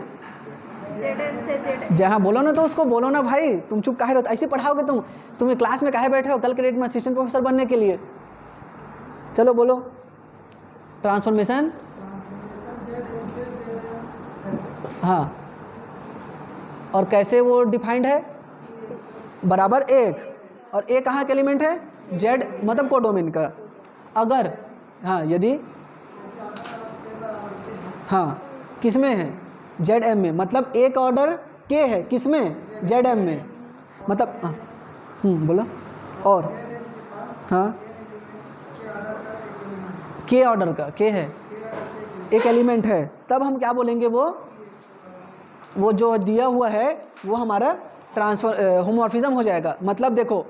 जेड से जेड, जहाँ बोलो ना तो उसको बोलो ना भाई, तुम चुप काहे रहते, ऐसे पढ़ाओगे तुम्हें क्लास में काहे बैठे हो, कल के डेट में असिस्टेंट प्रोफेसर बनने के लिए। चलो बोलो, ट्रांसफॉर्मेशन, हाँ, और कैसे वो डिफाइंड है, बराबर एक्स, और ए कहाँ का एलिमेंट है, जेड मतलब कोडोमेन का। अगर हाँ यदि हाँ किस में है, जेड एम में, मतलब ए का ऑर्डर के है, किस में, जेड एम में, मतलब बोलो, और हाँ के ऑर्डर का, के है एक एलिमेंट है, तब हम क्या बोलेंगे, वो जो दिया हुआ है वो हमारा ट्रांसफर होमोमॉर्फिज्म हो जाएगा। मतलब देखो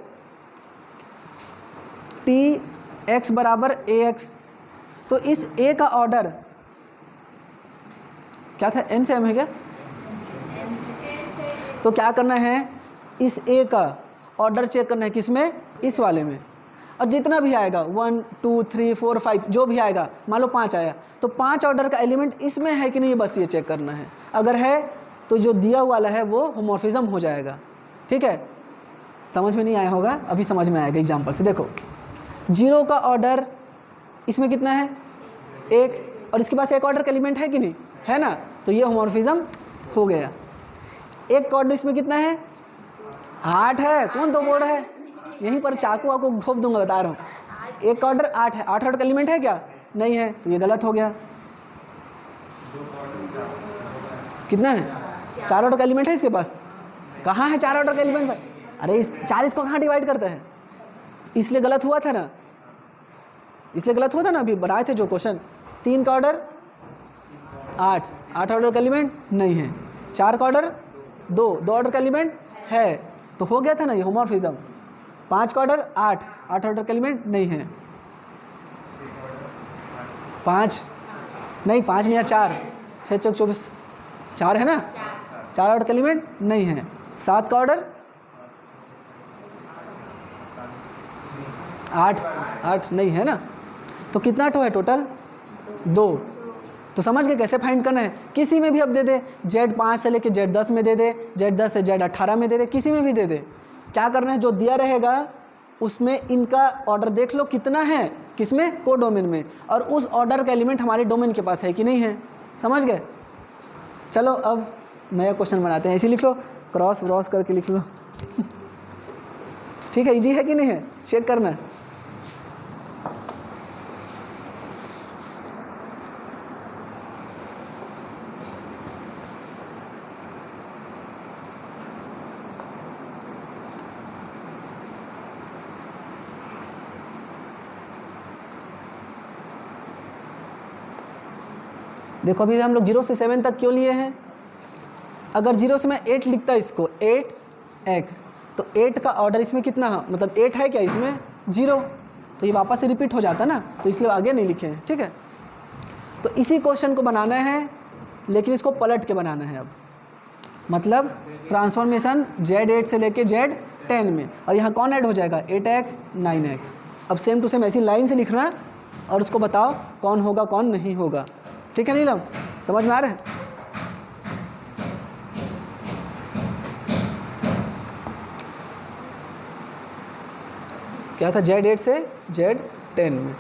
टी एक्स बराबर ए एक्स, तो इस ए का ऑर्डर क्या था, एन से एम है क्या, तो क्या करना है, इस ए का ऑर्डर चेक करना है, किसमें, इस वाले में, और जितना भी आएगा 1 2 3 4 5 जो भी आएगा, मान लो 5 आया, तो 5 ऑर्डर का एलिमेंट इसमें है कि नहीं, बस ये चेक करना है। अगर है तो जो दिया वाला है वो होमोमॉर्फिज्म हो जाएगा। ठीक है, समझ में नहीं आया होगा, अभी समझ में आएगा एग्जाम्पल से। देखो 0 का ऑर्डर इसमें कितना है, 1, और इसके पास एक ऑर्डर का एलिमेंट है कि नहीं, है ना, तो ये होमोमॉर्फिज्म हो गया। 1 का ऑर्डर इसमें कितना है, 8 है, कौन तो बोल रहा है, यहीं पर चाकू आपको घोप दूंगा, बता रहा हूँ। 1 का ऑर्डर 8 है, 8 ऑर्डर का एलिमेंट है क्या, नहीं है, तो ये गलत हो गया। कितना है, 4 ऑर्डर का एलिमेंट है इसके पास, कहाँ है 4 ऑर्डर का एलिमेंट, अरे 4 इसको कहाँ डिवाइड करता है, इसलिए गलत हुआ था ना, इसलिए गलत हुआ था ना, अभी बनाए थे जो क्वेश्चन। 3 का ऑर्डर 8, 8 ऑर्डर का एलिमेंट नहीं है, 4 का ऑर्डर 2, 2 ऑर्डर का एलिमेंट है, तो हो गया था ना ये होमोमॉर्फिज्म। 5 का ऑर्डर 8, 8 ऑर्डर का एलिमेंट नहीं है, 5 नहीं, 5 नहीं यार, 4, 6 चौक 24, 4 है ना, 4 ऑर्डर का एलिमेंट नहीं है। 7 का ऑर्डर 8 नहीं है ना, तो कितना टो है टोटल, 2। तो समझ गए कैसे फाइंड करना है, किसी में भी अब दे दे, Z5 से लेके Z10 में दे दे, Z10 से Z18 में दे दे, किसी में भी दे दे, क्या करना है, जो दिया रहेगा उसमें इनका ऑर्डर देख लो कितना है, किसमें, कोडोमेन में, और उस ऑर्डर का एलिमेंट हमारे डोमेन के पास है कि नहीं है। समझ गए। चलो अब नया क्वेश्चन बनाते हैं। इसी लिख लो, क्रॉस व्रॉस करके लिख लो। ठीक है, इजी है कि नहीं है, चेक करना। देखो अभी हम लोग 0 से 7 तक क्यों लिए हैं। अगर 0 से मैं 8 लिखता इसको 8x, तो 8 का ऑर्डर इसमें कितना है, मतलब 8 है क्या इसमें, 0, तो ये वापस से रिपीट हो जाता ना, तो इसलिए आगे नहीं लिखे हैं। ठीक है, तो इसी क्वेश्चन को बनाना है, लेकिन इसको पलट के बनाना है। अब मतलब ट्रांसफॉर्मेशन Z8 से लेके Z10 में, और यहाँ कौन ऐड हो जाएगा, 8x 9x। अब सेम टू सेम ऐसी लाइन से लिखना और उसको बताओ कौन होगा कौन नहीं होगा। ठीक है नीलम, समझ में आ रहा है। क्या था, Z8 से Z10 में।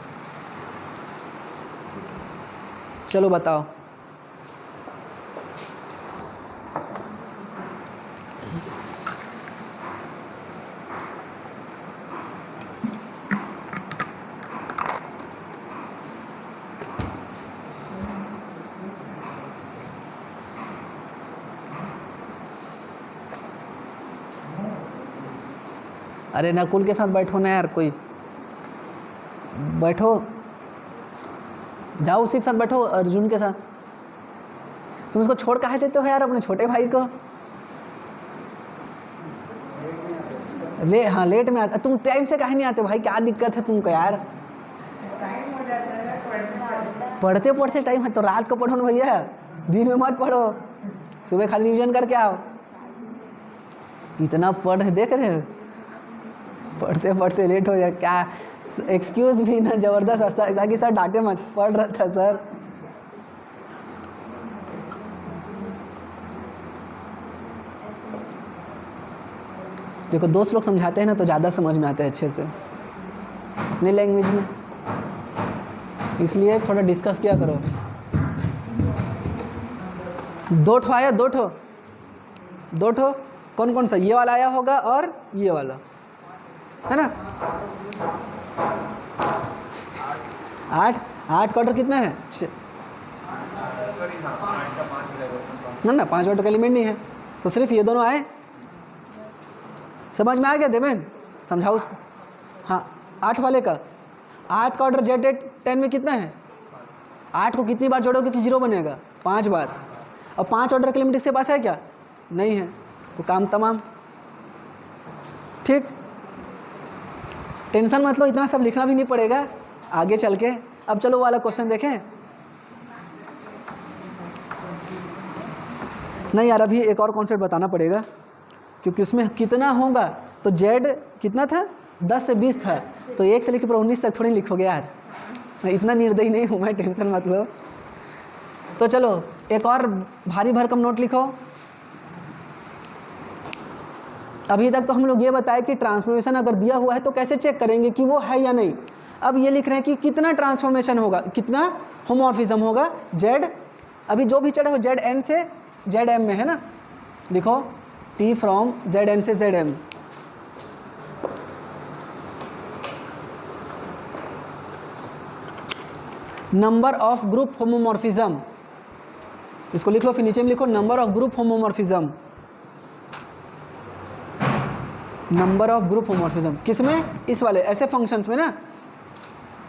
चलो बताओ। अरे नकुल के साथ बैठो ना यार, कोई बैठो, जाओ उसी के साथ बैठो, अर्जुन के साथ। तुम इसको छोड़ काहे देते हो यार अपने छोटे भाई को। हाँ लेट में आते तुम, टाइम से काहे नहीं आते भाई, क्या दिक्कत है तुमको यार। पढ़ते पढ़ते टाइम है तो रात को पढ़ो ना भैया, दिन में मत पढ़ो, सुबह खाली रिवीजन करके आओ। इतना पढ़ देख रहे हो, पढ़ते पढ़ते लेट हो जाए, क्या एक्सक्यूज भी ना ज़बरदस्त, ताकि सर डांटे मत, पढ़ रहा था सर। देखो दोस्त लोग समझाते हैं ना तो ज़्यादा समझ में आता है अच्छे से अपनी लैंग्वेज में, इसलिए थोड़ा डिस्कस किया करो। 2 ठो आया, 2 ठो कौन कौन सा, ये वाला आया होगा और ये वाला, है ना। 8 का ऑर्डर कितना है, ना 5 ऑर्डर का एलिमेंट नहीं है, तो सिर्फ ये दोनों आए। समझ में आ गया देवेंद्र, समझाओ उसको। हाँ 8 वाले का, 8 का ऑर्डर Z10 में कितना है, 8 को कितनी बार जोड़ोगे कि 0 बनेगा, 5 बार। और 5 ऑर्डर का एलिमेंट इसके पास है क्या, नहीं है, तो काम तमाम। ठीक, टेंशन मत लो, इतना सब लिखना भी नहीं पड़ेगा आगे चल के। अब चलो वाला क्वेश्चन देखें। नहीं यार, अभी एक और कॉन्सेप्ट बताना पड़ेगा, क्योंकि उसमें कितना होगा, तो Z कितना था, 10 से 20 था, तो 1 से लेकर 19 तक थोड़ी लिखोगे यार, मैं इतना निर्दयी नहीं हूँ मैं, टेंशन मत लो। तो चलो एक और भारी भरकम नोट लिखो। अभी तक तो हम लोग ये बताए कि ट्रांसफॉर्मेशन अगर दिया हुआ है तो कैसे चेक करेंगे कि वो है या नहीं। अब ये लिख रहे हैं कि कितना ट्रांसफॉर्मेशन होगा, कितना होमोमॉर्फिज्म होगा Z, अभी जो भी चढ़े हो ZN से ZM में, है ना। लिखो T फ्रॉम ZN से ZM। Number of group homomorphism, इसको लिख लो, फिर नीचे में लिखो number of group homomorphism. Number of group homomorphism किसमें, इस वाले ऐसे फंक्शंस में ना,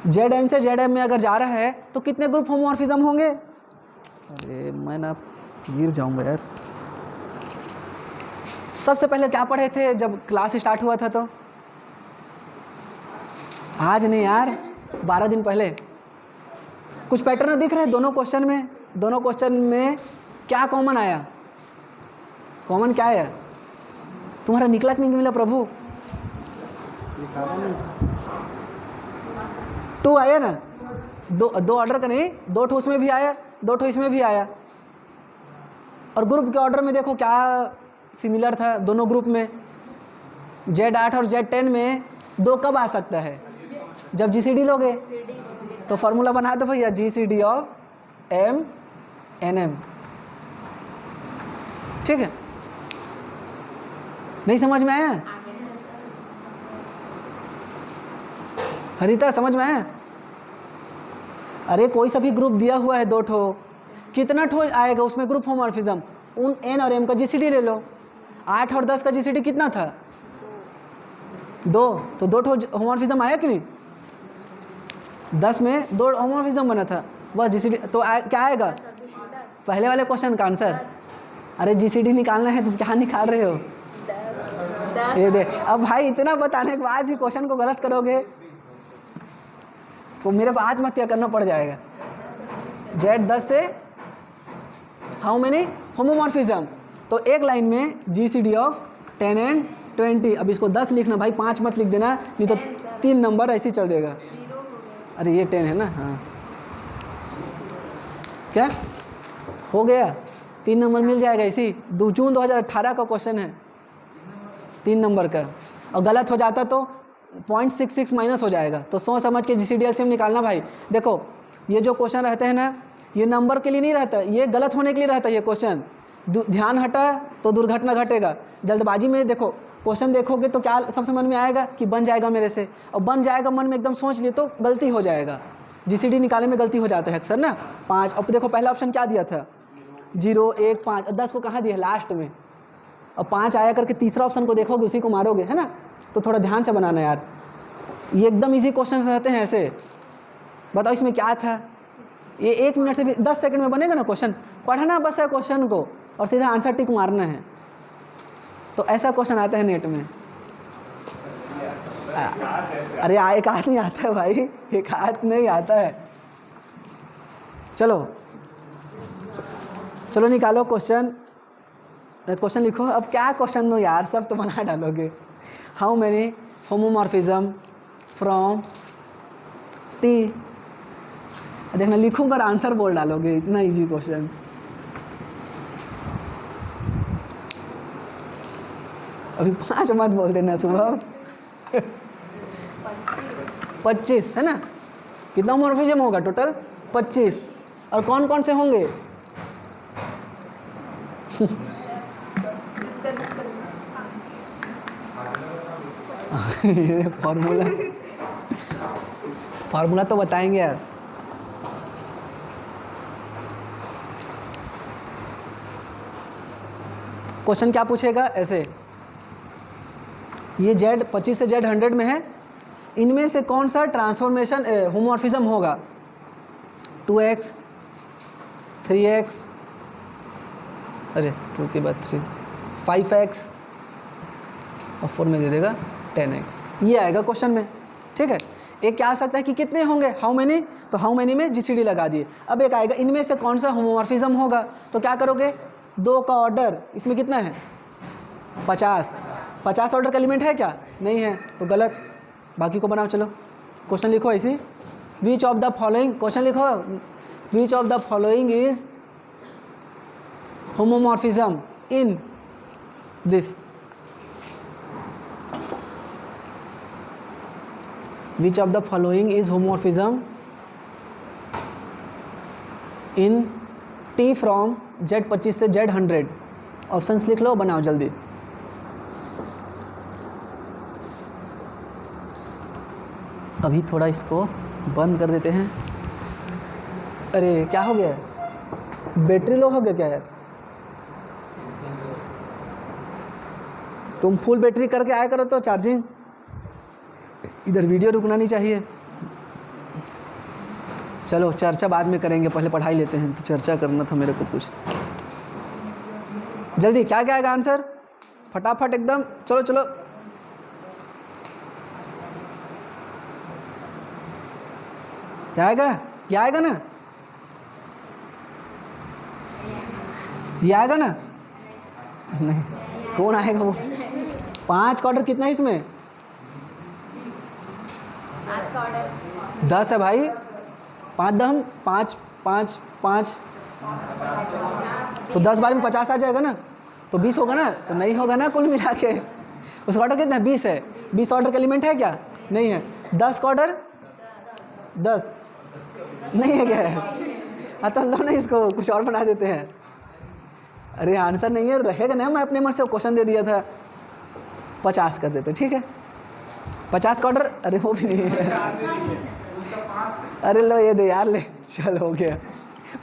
ZN से ZM में अगर जा रहा है तो कितने ग्रुप होमोमॉर्फिज्म होंगे। अरे मैं ना गिर जाऊंगा यार। सबसे पहले क्या पढ़े थे जब क्लास स्टार्ट हुआ था, तो आज नहीं यार, 12 दिन पहले। कुछ पैटर्न दिख रहे हैं दोनों क्वेश्चन में, दोनों क्वेश्चन में क्या कॉमन आया, कॉमन क्या है, तुम्हारा निकला कि नहीं मिला प्रभु, 2 आया ना, दो ऑर्डर का नहीं, 2 ठो उसमें भी आया, 2 ठो इसमें भी आया। और ग्रुप के ऑर्डर में देखो क्या सिमिलर था दोनों ग्रुप में, Z8 और Z10 में 2 कब आ सकता है? जब GCD लोगे। तो फॉर्मूला बना दो भैया, GCD ऑफ M NM। ठीक है, नहीं समझ में आया? हरिता समझ में आया? अरे कोई सा भी ग्रुप दिया हुआ है 2 ठो, कितना ठो आएगा उसमें ग्रुप होमोमॉर्फिज्म? उन N और M का GCD ले लो। 8 और 10 का GCD कितना था? 2, तो 2 ठो होमोमॉर्फिज्म आया कि नहीं? 10 में 2 होमोमॉर्फिज्म बना था, वह GCD तो क्या आएगा? पहले वाले क्वेश्चन का आंसर। अरे GCD निकालना है, तुम क्या निकाल रहे हो? ये दे। अब भाई इतना बताने के बाद भी क्वेश्चन को गलत करोगे तो मेरे को आत्महत्या करना पड़ जाएगा। Z10 से हाउ मेनी होमोमॉर्फिज्म? तो एक लाइन में GCD ऑफ 10 एंड 20। अब इसको 10 लिखना भाई, 5 मत लिख देना, नहीं तो 3 नंबर ऐसे ही चल देगा। अरे ये 10 है ना, हाँ क्या हो गया? 3 नंबर मिल जाएगा इसी। जून 2018 का क्वेश्चन है, 3 नंबर का, और गलत हो जाता तो 0.66 माइनस हो जाएगा। तो सोच समझ के GCD LCM निकालना भाई। देखो ये जो क्वेश्चन रहते हैं ना, ये नंबर के लिए नहीं रहता, ये गलत होने के लिए रहता है ये क्वेश्चन। ध्यान हटा तो दुर्घटना घटेगा। जल्दबाजी में देखो क्वेश्चन देखोगे तो क्या सबसे मन में आएगा कि बन जाएगा मेरे से, और बन जाएगा मन में एकदम सोच लिए तो गलती हो जाएगा। GCD निकालने में गलती हो जाता है अक्सर ना। 5, अब देखो पहला ऑप्शन क्या दिया था? 0 1 5, और 10 को कहाँ दिया? लास्ट में। और 5 आया करके तीसरा ऑप्शन को देखोगे, उसी को मारोगे, है ना? तो थोड़ा ध्यान से बनाना यार, ये एकदम इजी क्वेश्चन रहते हैं ऐसे। बताओ इसमें क्या था? ये 1 मिनट से भी 10 सेकंड में बनेगा ना क्वेश्चन। पढ़ना बस है क्वेश्चन को और सीधा आंसर टिक मारना है। तो ऐसा क्वेश्चन आता है नेट में। अरे एक हाथ नहीं आता है भाई, एक हाथ नहीं आता है। चलो चलो निकालो क्वेश्चन, क्वेश्चन लिखो। अब क्या क्वेश्चन दो यार, सब तो बना डालोगे। How many homomorphism from T? देखना लिखूंगा और आंसर बोल डालोगे, इतना इजी क्वेश्चन। अभी 5 मत बोल देना सुबह। 25 है ना? कितना होमोमॉर्फिज्म होगा टोटल? 25। और कौन कौन से होंगे? फॉर्मूला तो बताएंगे यार। क्वेश्चन क्या पूछेगा ऐसे, ये Z25 से Z100 में है, इनमें से कौन सा ट्रांसफॉर्मेशन होमोमॉर्फिज्म होगा? 2x 3x, अरे 2 के बाद 3, 5x और 4 में दे देगा 10x। ये आएगा क्वेश्चन में। ठीक है, एक क्या आ सकता है कि कितने होंगे, हाउ मेनी, तो हाउ मेनी में GCD लगा दिए। अब एक आएगा इनमें से कौन सा होमोमॉर्फिज्म होगा, तो क्या करोगे? 2 का ऑर्डर, इसमें कितना है? 50 ऑर्डर का एलिमेंट है क्या? नहीं है, तो गलत। बाकी को बनाओ। चलो क्वेश्चन लिखो ऐसे, which of the following, question लिखो, which of the following is homomorphism in this, which of the following is homomorphism in T from Z25 से Z100? ऑप्शंस लिख लो, बनाओ जल्दी। अभी थोड़ा इसको बंद कर देते हैं। अरे क्या हो गया, बैटरी लो हो गया क्या यार? तुम फुल बैटरी करके आया करो तो चार्जिंग। इधर वीडियो रुकना नहीं चाहिए। चलो चर्चा बाद में करेंगे, पहले पढ़ाई लेते हैं। तो चर्चा करना था मेरे को कुछ। जल्दी क्या क्या आएगा आंसर, फटाफट एकदम। चलो चलो क्या आएगा? ये आएगा ना, ये आएगा ना? नहीं, कौन आएगा वो? 5 का ऑर्डर कितना है इसमें? 5 का ऑर्डर 10 है भाई। 5 दम 5 5 5, तो 10 बार में 50 आ जाएगा ना, तो 20 होगा ना? तो नहीं होगा ना कुल मिला के। उसका ऑर्डर कितना है? 20 है। 20 ऑर्डर का एलिमेंट है क्या? नहीं है। 10 का ऑर्डर 10 नहीं है क्या है? हाँ तो लो ना, इसको कुछ और बना देते हैं। अरे आंसर नहीं है, रहेगा ना, मैं अपने मन से क्वेश्चन दे दिया था। 50 कर देते, ठीक है। 50 का ऑर्डर, अरे वो भी नहीं है। अरे लो ये दे यार, ले चल हो गया।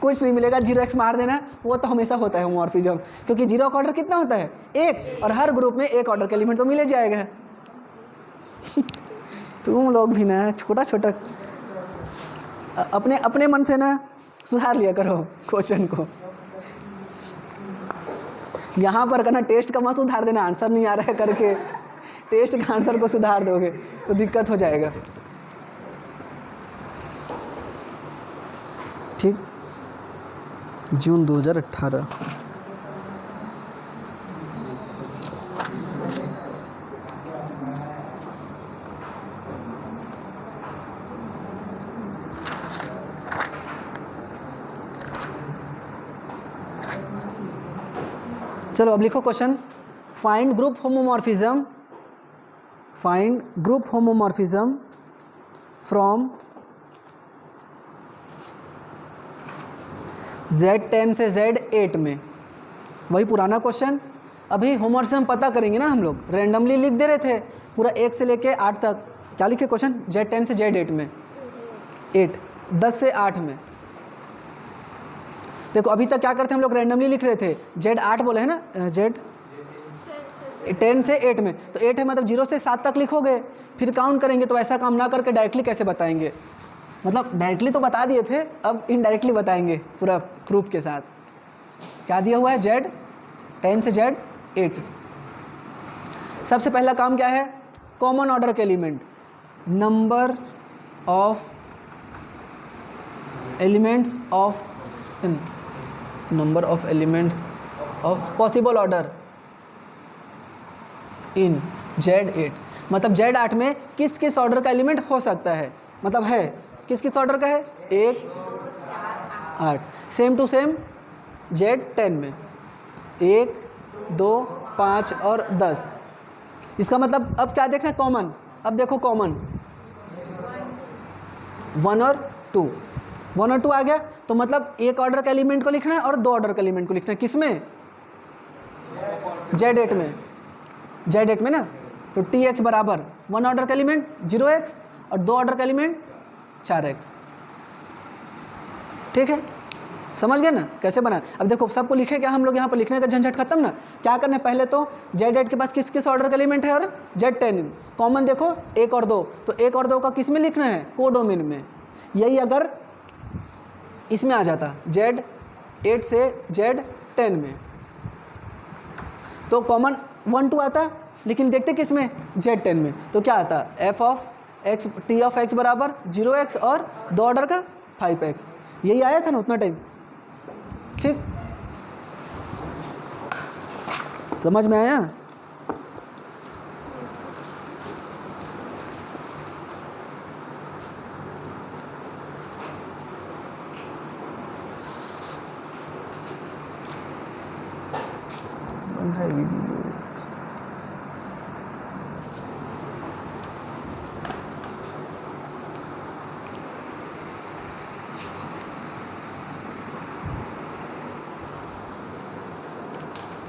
कुछ नहीं मिलेगा, 0x मार देना, वो तो हमेशा होता है होमोमॉर्फिज्म, क्योंकि 0 का ऑर्डर कितना होता है? 1, और हर ग्रुप में 1 ऑर्डर का एलिमेंट तो मिले जाएगा। तुम लोग भी ना छोटा छोटा अपने अपने मन से ना सुधार लिया करो क्वेश्चन को। यहाँ पर करना टेस्ट का मत सुधार देना, आंसर नहीं आ रहा है करके टेस्ट का आंसर को सुधार दोगे तो दिक्कत हो जाएगा। ठीक, जून 2018। चलो अब लिखो question. Find group homomorphism, find group homomorphism from Z10 से Z8 में। वही पुराना क्वेश्चन। अभी होमोमॉर्फिज्म पता करेंगे ना हम लोग, रैंडमली लिख दे रहे थे पूरा 1 से लेके 8 तक। क्या लिखे क्वेश्चन? Z10 से Z8 में, 8 10 से 8 में। देखो अभी तक क्या करते हम लोग, रैंडमली लिख रहे थे। Z8 बोले है ना, Z10 से 8 में, तो 8 है मतलब 0 से 7 तक लिखोगे, फिर काउंट करेंगे। तो ऐसा काम ना करके डायरेक्टली कैसे बताएंगे? मतलब डायरेक्टली तो बता दिए थे, अब इनडायरेक्टली बताएंगे पूरा प्रूफ के साथ। क्या दिया हुआ है? Z10 से Z8। सबसे पहला काम क्या है? कॉमन ऑर्डर के element, number of elements of possible order in Z8। मतलब Z8 में किस किस ऑर्डर का एलिमेंट हो सकता है, मतलब है किस किस ऑर्डर का है? 1 8। सेम टू सेम Z10 में 1 2 5 और 10। इसका मतलब अब क्या देखना है? कॉमन। अब देखो कॉमन 1 और 2, 1 और 2 आ गया, तो मतलब एक ऑर्डर का एलिमेंट को लिखना है और 2 ऑर्डर का एलिमेंट को लिखना है। किसमें? Z8 में, Z8 में ना। तो Tx बराबर 1 ऑर्डर का एलिमेंट 0x और 2 ऑर्डर का एलिमेंट 4x। ठीक है, समझ गए ना कैसे बना? अब देखो सबको लिखे क्या हम लोग, यहाँ पर लिखने का झंझट खत्म ना। क्या करना है? पहले तो Z8 के पास किस किस ऑर्डर का एलिमेंट है और Z10 कॉमन देखो 1 और 2, तो 1 और 2 का किस में लिखना है? कोडोमेन में। यही अगर इसमें आ जाता Z8 से Z10 में तो कॉमन 1 2 आता, लेकिन देखते किस में? Z10 में। तो क्या आता? T ऑफ x बराबर 0x और 2 ऑर्डर का 5x। यही आया था ना उतना टाइम। ठीक, समझ में आया?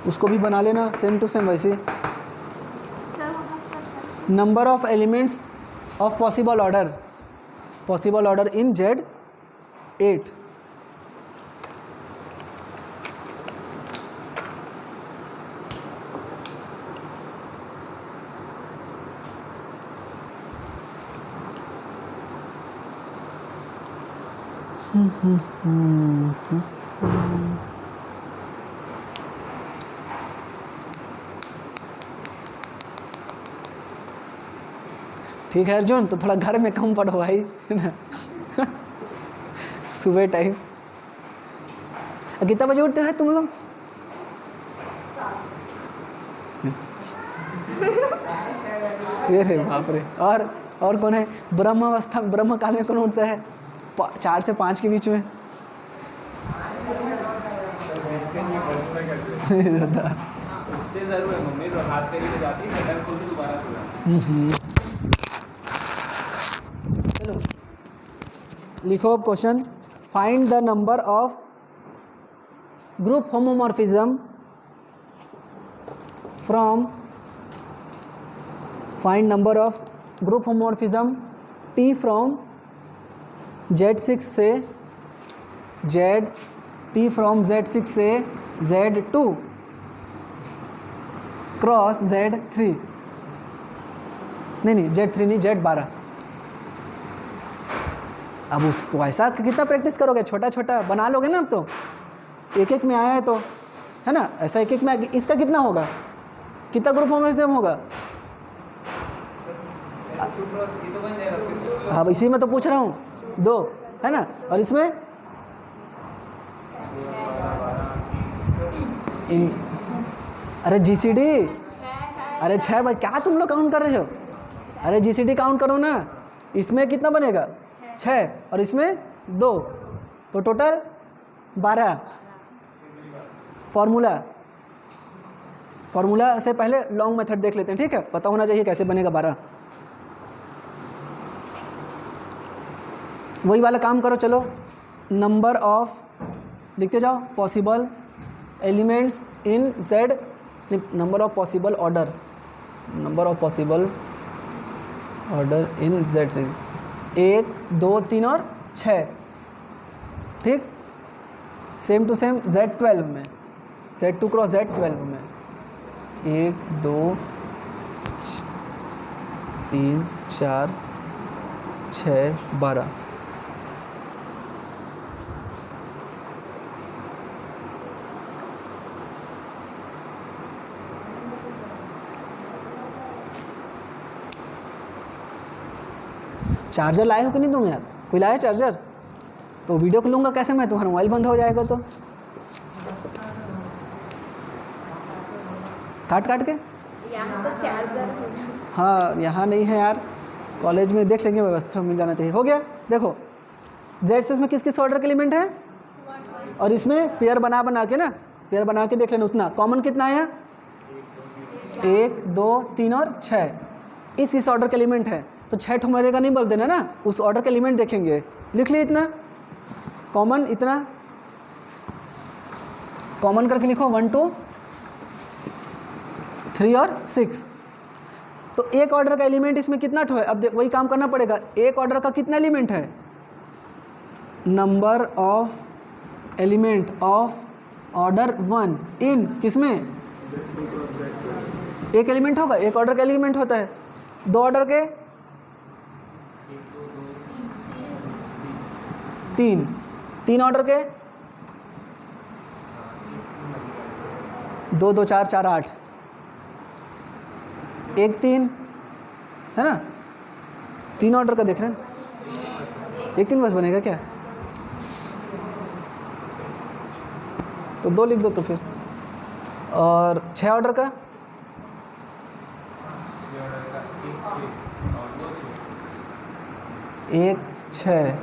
उसको भी बना लेना सेम टू सेम वैसे। Number of elements of possible order in Z8। ठीक है अर्जुन, तो थोड़ा घर में कम पढ़ो भाई, है ना। सुबह टाइम। कितना बजे उठते हैं तुम लोग? अरे बाप रे। और कौन है? ब्रह्म काल में कौन उठता है? 4 से 5 के बीच में। उठते जरूर है मम्मी, तो हाथ तेरी पे जाती है, शटर खोल के दोबारा सो जाती चलो लिखो अब question. Find the number of group homomorphism from find number of group homomorphism T from Z6 से Z, T फ्रॉम Z6 से Z2 क्रॉस Z3, नहीं Z3 नहीं Z12। अब उसको ऐसा कितना प्रैक्टिस करोगे, छोटा छोटा बना लोगे ना। अब तो एक एक में आया है तो, है ना, ऐसा एक एक में इसका कितना होगा, कितना ग्रुप होमोमॉर्फिज्म होगा। ये तो बन जाएगा फिर। अब इसी में तो पूछ रहा हूँ, 2 है ना, और इसमें इन, अरे GCD, अरे 6 भाई, क्या तुम लोग काउंट कर रहे हो। अरे GCD काउंट करो ना, इसमें कितना बनेगा 6 और इसमें 2, तो टोटल 12। फॉर्मूला से पहले लॉन्ग मेथड देख लेते हैं, ठीक है, पता होना चाहिए कैसे बनेगा 12। वही वाला काम करो, चलो। नंबर ऑफ लिखते जाओ, possible elements in Z, number of possible order, number of possible order in Z से 1, 2, 3 और 6, ठीक। सेम टू सेम Z12 में, Z2 क्रॉस Z12 में 1, 2, 3, 4, 6, 12। चार्जर लाए हो कि नहीं तुम यार, कोई लाया चार्जर? तो वीडियो को लूँगा कैसे मैं, तुम्हारा मोबाइल बंद हो जाएगा तो। काट के यहाँ तो चार्जर होगा। हाँ, यहाँ नहीं है यार, कॉलेज में देख लेंगे, व्यवस्था मिल जाना चाहिए। हो गया, देखो Z6 में किस किस ऑर्डर के एलिमेंट है, और इसमें पेयर बना के ना, पेयर बना के देख लेना। उतना कॉमन कितना आया, 1, 2, 3 और 6, इस ऑर्डर के एलिमेंट है, तो 6 ठो मरेगा नहीं बोल देना ना, उस ऑर्डर के एलिमेंट देखेंगे। लिख लिए इतना कॉमन, इतना कॉमन करके लिखो 1, 2, 3 और 6। तो एक ऑर्डर का एलिमेंट इसमें कितना ठो है, अब वही काम करना पड़ेगा। एक ऑर्डर का कितना एलिमेंट है, number of element of order 1 इन किसमें, एक एलिमेंट होगा, एक ऑर्डर का एलिमेंट होता है। 2 ऑर्डर के 3 ऑर्डर के 2, 2, 4, 4, 8, 1, 3 है ना, 3 ऑर्डर का देख रहे हैं, 1, 3 बस बनेगा क्या, तो 2 लिख दो तो फिर। और 6 ऑर्डर का 1, 6,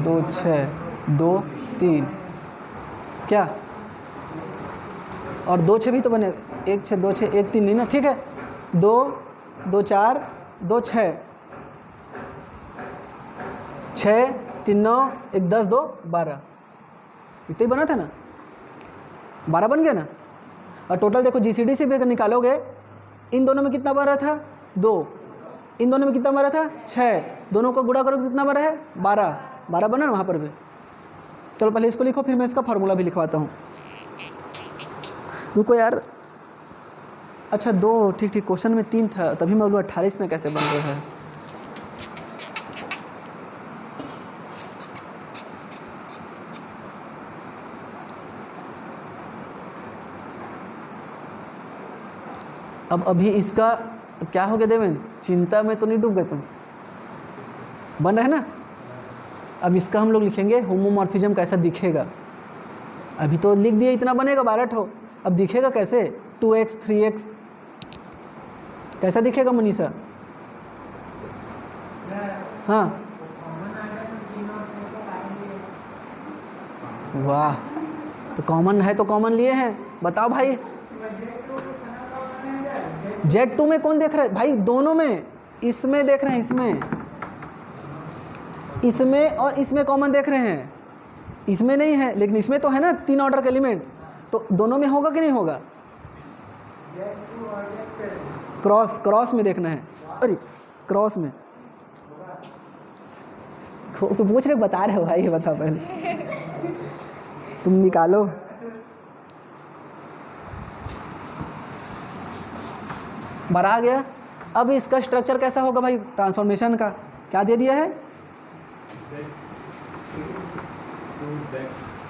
2, 6, 2, 3 क्या, और 2, 6 भी तो बनेगा, 1, 6, 2, 6, 1, 3 नहीं ना, ठीक है। 2, 2, 4, 2, 6, 6, 3, 9, 1, 10, 2, 12, इतना ही बना था ना, 12 बन गया ना। और टोटल देखो GCD से भी अगर निकालोगे, इन दोनों में कितना बना था 2, इन दोनों में कितना बना था 6, दोनों को गुणा करोगे कितना बना है 12, 12 बना ना वहाँ पर भी। चलो पहले इसको लिखो, फिर मैं इसका फार्मूला भी लिखवाता हूँ। रुको यार, अच्छा 2, ठीक क्वेश्चन में 3 था, तभी मैं बोलूँ 28 में कैसे बन रहा है। अब अभी इसका क्या हो गया देवेंद्र, चिंता में तो नहीं डूब गए तुम, बन रहा है ना। अब इसका हम लोग लिखेंगे होमोमॉर्फिज्म कैसा दिखेगा। अभी तो लिख दिया इतना बनेगा 12 ठो, अब दिखेगा कैसे 2x 3x कैसा दिखेगा मनीषा? हाँ वाह, तो कॉमन है तो कॉमन लिए हैं, बताओ भाई। Z2 में कौन देख रहा है भाई? दोनों में, इसमें देख रहे हैं, इसमें और इसमें कॉमन देख रहे हैं। इसमें नहीं है लेकिन इसमें तो है ना 3 ऑर्डर का एलिमेंट, तो दोनों में होगा कि नहीं होगा? क्रॉस में देखना है। अरे क्रॉस में तो पूछ रहे, बता रहे हो भाई, ये बता पहले तुम निकालो। बरा आ गया। अब इसका स्ट्रक्चर कैसा होगा भाई? ट्रांसफॉर्मेशन का क्या दे दिया है?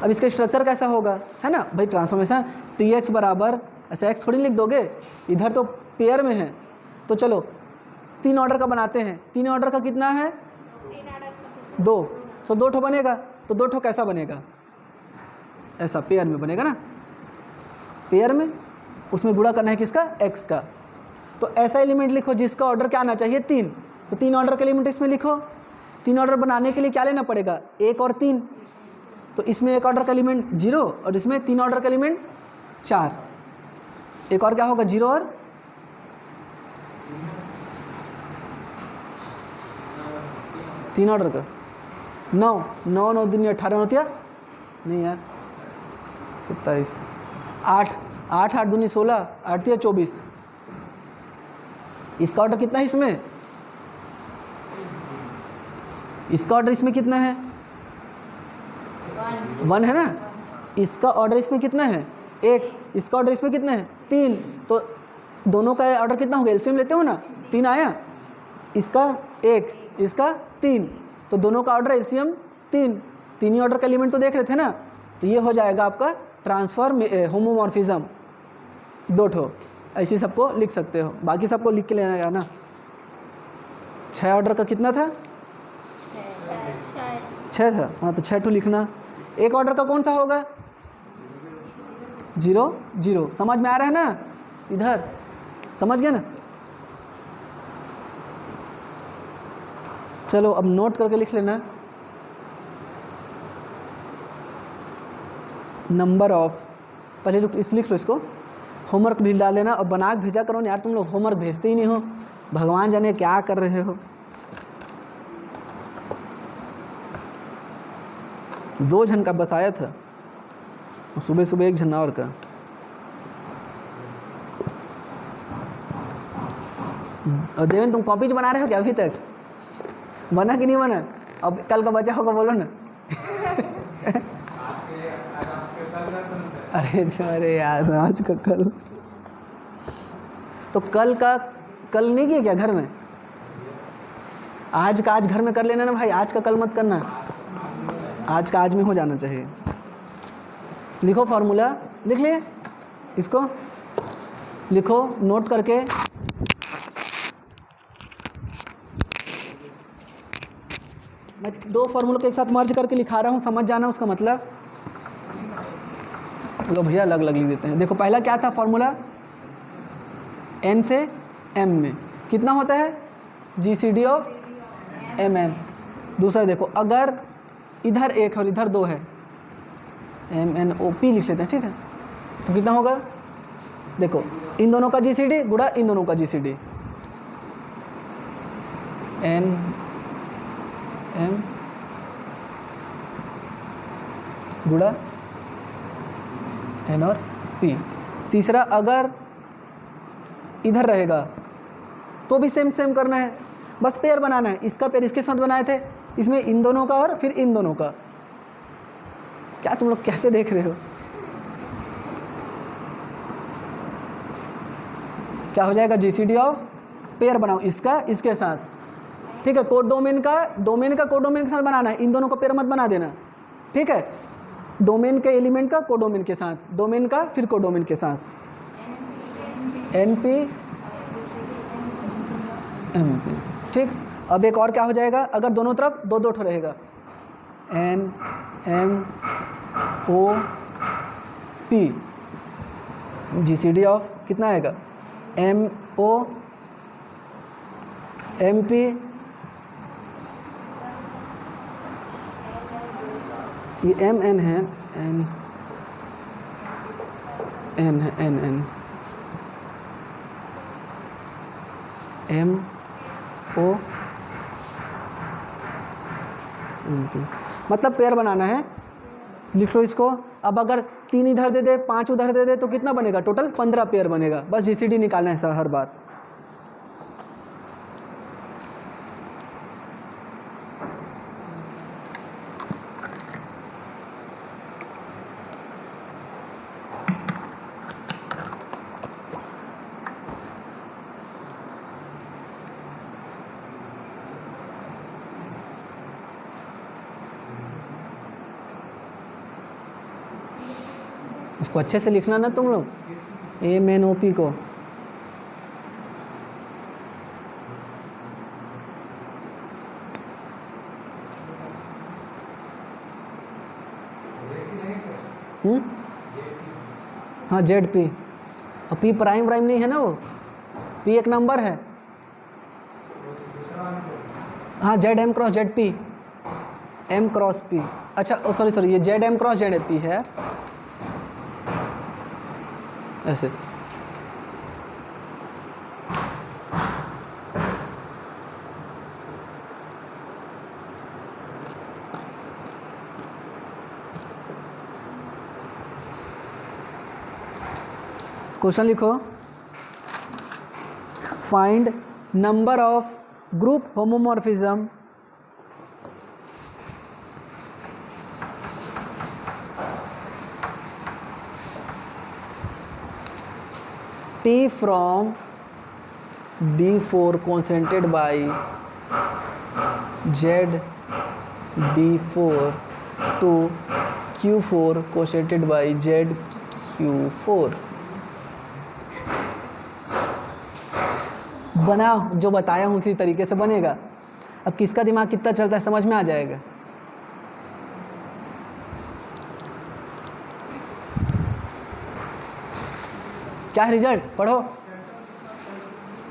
अब इसका स्ट्रक्चर कैसा होगा, है ना भाई? ट्रांसफॉर्मेशन Tx बराबर, ऐसा x थोड़ी लिख दोगे, इधर तो पेयर में है। तो चलो 3 ऑर्डर का बनाते हैं। 3 ऑर्डर का कितना है? 2, तो 2 ठो बनेगा। तो 2 ठो कैसा बनेगा? ऐसा पेयर में बनेगा ना, पेयर में, उसमें गुणा करना है किसका? x का। तो ऐसा एलिमेंट लिखो जिसका ऑर्डर क्या आना चाहिए? 3। तो 3 ऑर्डर का एलिमेंट इसमें लिखो। 3 ऑर्डर बनाने के लिए क्या लेना पड़ेगा? 1 और 3। तो इसमें 1 ऑर्डर का एलिमेंट 0 और इसमें 3 ऑर्डर का एलिमेंट 4। एक और क्या होगा? 0 और 3 ऑर्डर का 9, 9 9 दूनी 18 होती है नहीं यार, 27, 8 8 8 दूनी 16, 8 3 24। इसका ऑर्डर कितना है इसमें? इसका ऑर्डर इसमें कितना है? 1 है ना। इसका ऑर्डर इसमें कितना है? 1। इसका ऑर्डर इसमें कितना है? 3। तो दोनों का ऑर्डर कितना होगा? एलसीएम लेते हो ना, 3 आया, इसका 1, इसका 3, तो दोनों का ऑर्डर एलसीएम 3। 3 ही ऑर्डर का एलिमेंट तो देख रहे थे ना। तो ये हो जाएगा आपका ट्रांसफर होमोमॉर्फिज्म। 2 ठो ऐसे सबको लिख सकते हो, बाकी सबको लिख के लेना है ना। 6 ऑर्डर का कितना था? 6 था, हाँ, तो 6 ठो लिखना। 1 ऑर्डर का कौन सा होगा? 0 0। समझ में आ रहा है ना? इधर समझ गया ना? चलो अब नोट करके लिख लेना। नंबर ऑफ, पहले लिख लो इसको, होमवर्क भी डाल लेना और बना के भेजा करो ना यार। तुम लोग होमवर्क भेजते ही नहीं हो, भगवान जाने क्या कर रहे हो। 2 जन का बस आया था, सुबह सुबह 1 जन और का। और देवेंद्र तुम कॉपीज बना रहे हो क्या अभी तक? बना कि नहीं बना? अब कल का बचा होगा बोलो ना। अरे यार आज का कल, तो कल का कल नहीं किया क्या घर में? आज का आज घर में कर लेना ना भाई, आज का कल मत करना। आज का आज में हो जाना चाहिए। लिखो फॉर्मूला, लिख लिए, इसको लिखो नोट करके। मैं 2 फार्मूलों के एक साथ मर्ज करके लिखा रहा हूँ, समझ जाना उसका मतलब। लो भैया अलग अलग लिख देते हैं। देखो पहला क्या था फॉर्मूला? n से m में कितना होता है? GCD of mm। दूसरा देखो, अगर इधर 1 और इधर 2 है, MNOP लिख लेते हैं, ठीक है? तो कितना होगा? देखो इन दोनों का GCD गुणा इन दोनों का GCD, n m गुणा n और p। तीसरा अगर इधर रहेगा तो भी सेम सेम करना है, बस पेयर बनाना है। इसका पेयर इसके साथ बनाए थे, इसमें इन दोनों का और फिर इन दोनों का। क्या तुम लोग कैसे देख रहे हो? क्या हो जाएगा? GCD ऑफ पेयर बनाओ इसका इसके साथ, ठीक है? कोडोमेन का कोडोमेन के साथ बनाना है, इन दोनों को पेयर मत बना देना, ठीक है? डोमेन के एलिमेंट का कोडोमेन के साथ, डोमेन का फिर कोडोमेन के साथ, NP MP, ठीक। अब एक और क्या हो जाएगा? अगर दोनों तरफ 2 2 ठो रहेगा, N M O P, GCD of कितना आएगा? M O M P, ये M N है, N N है, N N MO मतलब पेयर बनाना है, लिख लो इसको। अब अगर 3 इधर दे दे 5 उधर दे दे तो कितना बनेगा, टोटल 15 पेयर बनेगा। बस GCD निकालना है सर हर बार। इसको अच्छे से लिखना ना तुम लोग, MNOP को। हाँ ZP, और P प्राइम नहीं है ना, वो P एक नंबर है। हाँ ZM cross ZP, M cross P। अच्छा सॉरी ये ZM क्रॉस ZP है ऐसे। क्वेश्चन लिखो, find number of group homomorphism T from D4 concentrated by ZD4 to Q4 concentrated by ZQ4। बना जो बताया हूँ उसी तरीके से बनेगा। अब किसका दिमाग कितना चलता है समझ में आ जाएगा। क्या है रिजल्ट, पढ़ो।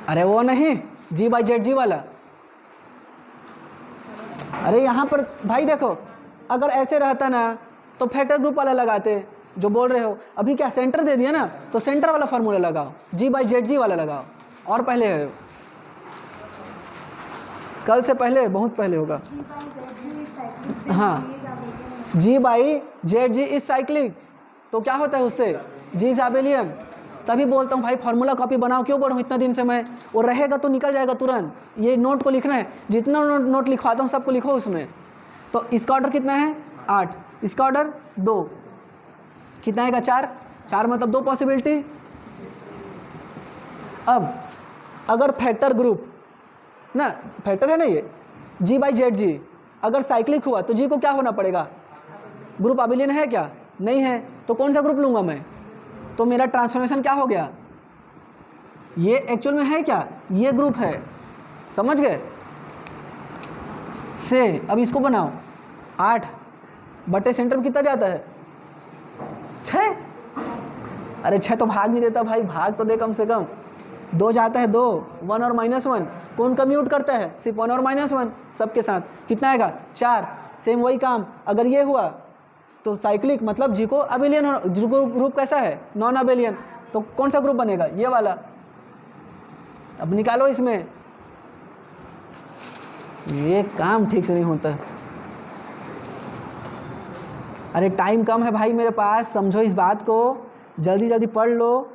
अरे वो नहीं, G/ZG वाला। अरे यहाँ पर भाई देखो, अगर ऐसे रहता ना तो फैक्टर ग्रुप वाला लगाते जो बोल रहे हो। अभी क्या सेंटर दे दिया ना, तो सेंटर वाला फार्मूला लगाओ, G/ZG वाला लगाओ। और पहले है, कल से पहले, बहुत पहले होगा। हाँ, G/ZG इज साइक्लिक, तो क्या होता है उससे, G इज एबेलियन। तभी बोलता हूँ भाई फार्मूला कॉपी बनाओ, क्यों पढ़ूँ इतना दिन से मैं, वो रहेगा तो निकल जाएगा तुरंत। ये नोट को लिखना है, जितना नोट लिखवाता हूँ सबको लिखो उसमें। तो इसका ऑर्डर कितना है 8, इसका ऑर्डर 2, कितना आएगा 4 मतलब 2 पॉसिबिलिटी। अब अगर फैक्टर ग्रुप ना, फैक्टर है ना ये G/ZG, अगर साइक्लिक हुआ तो G को क्या होना पड़ेगा, ग्रुप एबेलियन है क्या, नहीं है, तो कौन सा ग्रुप लूँगा मैं। तो मेरा ट्रांसफॉर्मेशन क्या हो गया, ये एक्चुअल में है क्या, ये ग्रुप है, समझ गए से। अब इसको बनाओ, 8 बटे सेंटर में कितना जाता है 6। अरे 6 तो भाग नहीं देता भाई, भाग तो दे कम से कम। 2 जाता है 2, 1 और -1 कौन कम्यूट करता है, सिर्फ 1 और -1 सबके साथ, कितना आएगा 4। सेम वही काम, अगर ये हुआ तो साइक्लिक मतलब जी को एबेलियन, ग्रुप कैसा है नॉन एबेलियन, तो कौन सा ग्रुप बनेगा, ये वाला। अब निकालो इसमें, ये काम ठीक से नहीं होता। अरे टाइम कम है भाई मेरे पास, समझो इस बात को, जल्दी जल्दी पढ़ लो।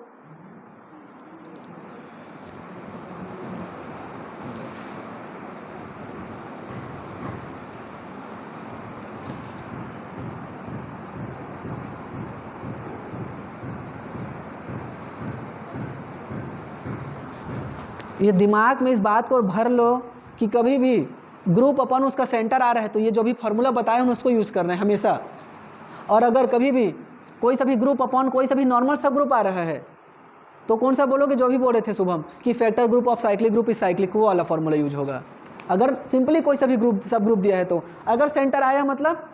ये दिमाग में इस बात को भर लो कि कभी भी ग्रुप अपन उसका सेंटर आ रहा है तो ये जो भी फार्मूला बताए हैं उसको यूज़ करना है हमेशा। और अगर कभी भी कोई सा भी ग्रुप अपन कोई सा भी नॉर्मल सब ग्रुप आ रहा है तो कौन सा बोलोगे, जो भी बोले थे शुभम कि factor group of cyclic group is cyclic, वो वाला फार्मूला यूज होगा। अगर सिंपली कोई सा भी ग्रुप सब ग्रुप दिया है तो अगर सेंटर आया मतलब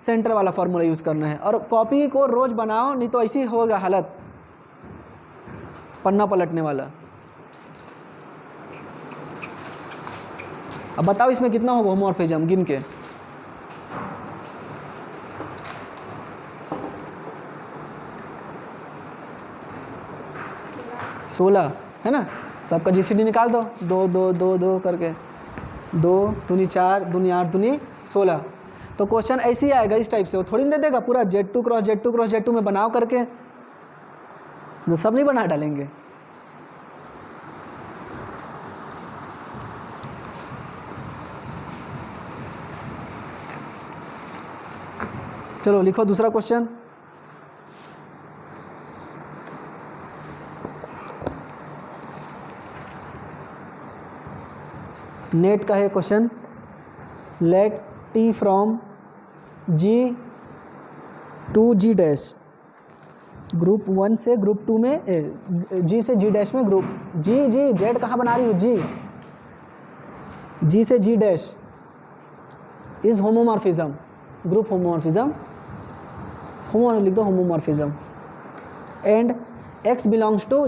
सेंटर वाला फार्मूला यूज़ करना है। और कॉपी को रोज़ बनाओ, नहीं तो ऐसी होगा हालत, पन्ना पलटने वाला। अब बताओ इसमें कितना होगा होमोमॉर्फिज्म, गिन के। सोलह है ना, सबका जीसीडी निकाल दो, 2 2 2 2 करके, 2 दूनी 4 दूनी 8 दूनी 16। तो क्वेश्चन ऐसे ही आएगा इस टाइप से, वो थोड़ी ना दे देगा पूरा Z2 cross Z2 cross Z2 में बनाओ करके, जो सब नहीं बना डालेंगे। चलो लिखो दूसरा क्वेश्चन। नेट का है question, let T from G to G dash, group 1 से ग्रुप 2 में, G से G डैश में ग्रुप G Z कहाँ बना रही हो, G से G dash is homomorphism, group homomorphism, लिख दो homomorphism, and X belongs to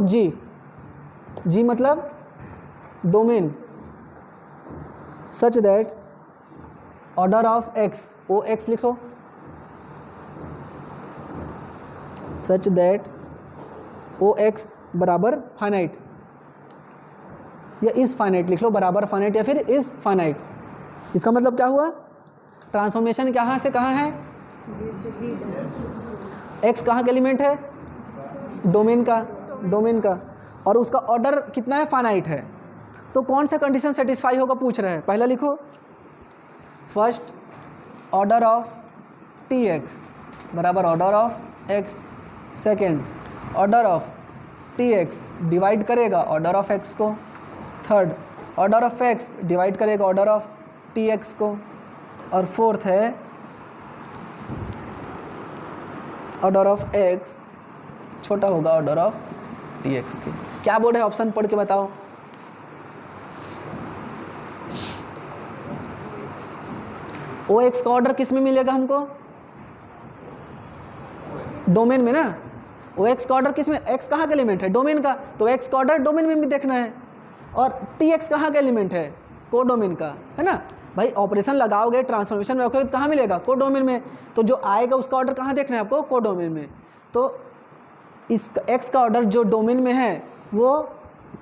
G मतलब domain, such that order of X, OX लिखो, सच दैट OX बराबर फाइनाइट, या इज फाइनाइट लिख लो, बराबर फाइनाइट या फिर इज फाइनाइट। इसका मतलब क्या हुआ, ट्रांसफॉर्मेशन कहाँ से कहाँ है, X कहाँ का एलिमेंट है, डोमेन का, और उसका ऑर्डर कितना है, फाइनाइट है। तो कौन सा कंडीशन सेटिस्फाई होगा पूछ रहे हैं, पहला लिखो, फर्स्ट ऑर्डर ऑफ TX बराबर order of X, second order of TX divide करेगा ऑर्डर ऑफ X को, third order of X divide करेगा ऑर्डर ऑफ TX को, और फोर्थ है ऑर्डर ऑफ X छोटा होगा ऑर्डर ऑफ TX के। क्या बोर्ड है, ऑप्शन पढ़ के बताओ। OX का ऑर्डर किस में मिलेगा हमको, डोमेन में ना। OX का ऑर्डर किस में, X कहाँ का एलिमेंट है, डोमेन का, तो X का ऑर्डर डोमेन में भी देखना है, और TX कहाँ का एलिमेंट है, को डोमेन का, है ना भाई। ऑपरेशन लगाओगे, ट्रांसफॉर्मेशन में रखोगे, कहाँ मिलेगा, को डोमेन में, तो जो आएगा उसका ऑर्डर कहाँ देखना है आपको, को डोमेन में। तो इस X का ऑर्डर जो डोमेन में है वो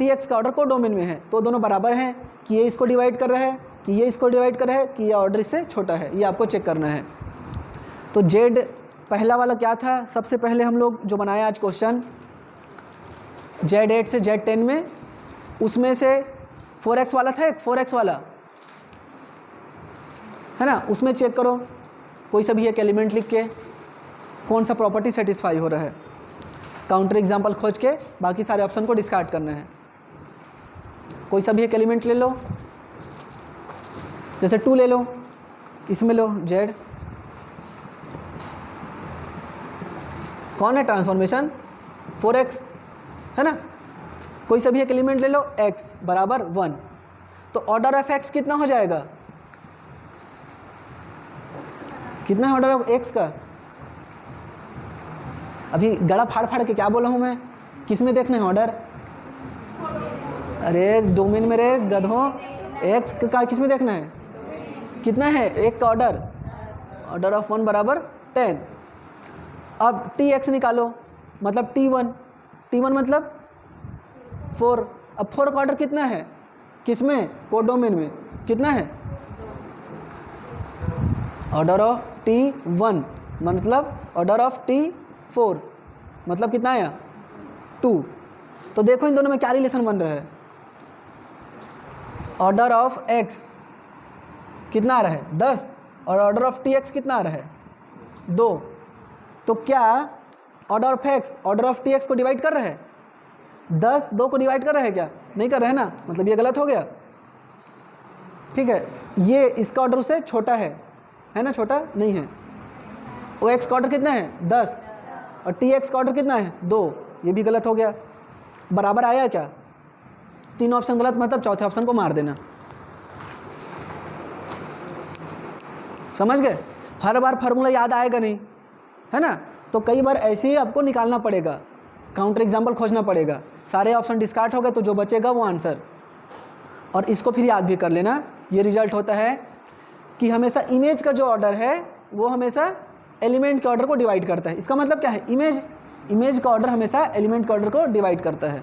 TX का ऑर्डर को डोमेन में है, तो दोनों बराबर हैं कि ये इसको डिवाइड कर रहा है, कि ये इसको डिवाइड कर रहा है, कि ये ऑर्डर इससे छोटा है, ये आपको चेक करना है। तो Z पहला वाला क्या था, सबसे पहले हम लोग जो बनाया आज क्वेश्चन, Z8 से Z10 में, उसमें से 4x वाला था, एक 4x वाला है ना, उसमें चेक करो कोई सा भी एक एलिमेंट लिख के कौन सा प्रॉपर्टी सेटिस्फाई हो रहा है, काउंटर एग्जांपल खोज के बाकी सारे ऑप्शन को डिस्कार्ड करना है। कोई सा भी एक एलिमेंट ले लो, जैसे 2 ले लो, इसमें लो Z, कौन है ट्रांसफॉर्मेशन, 4x है ना। कोई सा भी एक एलिमेंट ले लो, x बराबर 1, तो ऑर्डर ऑफ x कितना हो जाएगा, कितना है ऑर्डर ऑफ x का। अभी गला फाड़ के क्या बोला हूँ मैं, किस में देखना है ऑर्डर, अरे डोमेन में रे गधों, x का किस में देखना है, कितना है एक का ऑर्डर, ऑर्डर ऑफ 1 बराबर 10। अब TX निकालो, मतलब T1 मतलब 4, अब 4 का ऑर्डर कितना है, किस में, को डोमेन में, कितना है, ऑर्डर ऑफ T1 मतलब ऑर्डर ऑफ T4 मतलब कितना आया, 2। तो देखो इन दोनों में क्या रिलेशन बन रहा है, ऑर्डर ऑफ X कितना आ रहा है 10, और ऑर्डर ऑफ TX कितना आ रहा है 2। तो क्या order of X order of TX को डिवाइड कर रहा है, 10 2 को डिवाइड कर रहा है क्या, नहीं कर रहा है ना, मतलब ये गलत हो गया। ठीक है, ये इसका ऑर्डर उससे छोटा है ना, छोटा नहीं है। OX का ऑर्डर कितना है 10, और TX का ऑर्डर कितना है 2, ये भी गलत हो गया। बराबर आया क्या, 3 ऑप्शन गलत, मतलब चौथे ऑप्शन को मार देना। समझ गए, हर बार फार्मूला याद आएगा नहीं, है ना, तो कई बार ऐसे ही आपको निकालना पड़ेगा, काउंटर एग्जाम्पल खोजना पड़ेगा। सारे ऑप्शन डिस्कार्ड हो गए तो जो बचेगा वो आंसर, और इसको फिर याद भी कर लेना। ये रिजल्ट होता है कि हमेशा इमेज का जो ऑर्डर है वो हमेशा एलिमेंट के ऑर्डर को डिवाइड करता है। इसका मतलब क्या है, इमेज का ऑर्डर हमेशा एलिमेंट के ऑर्डर को डिवाइड करता है।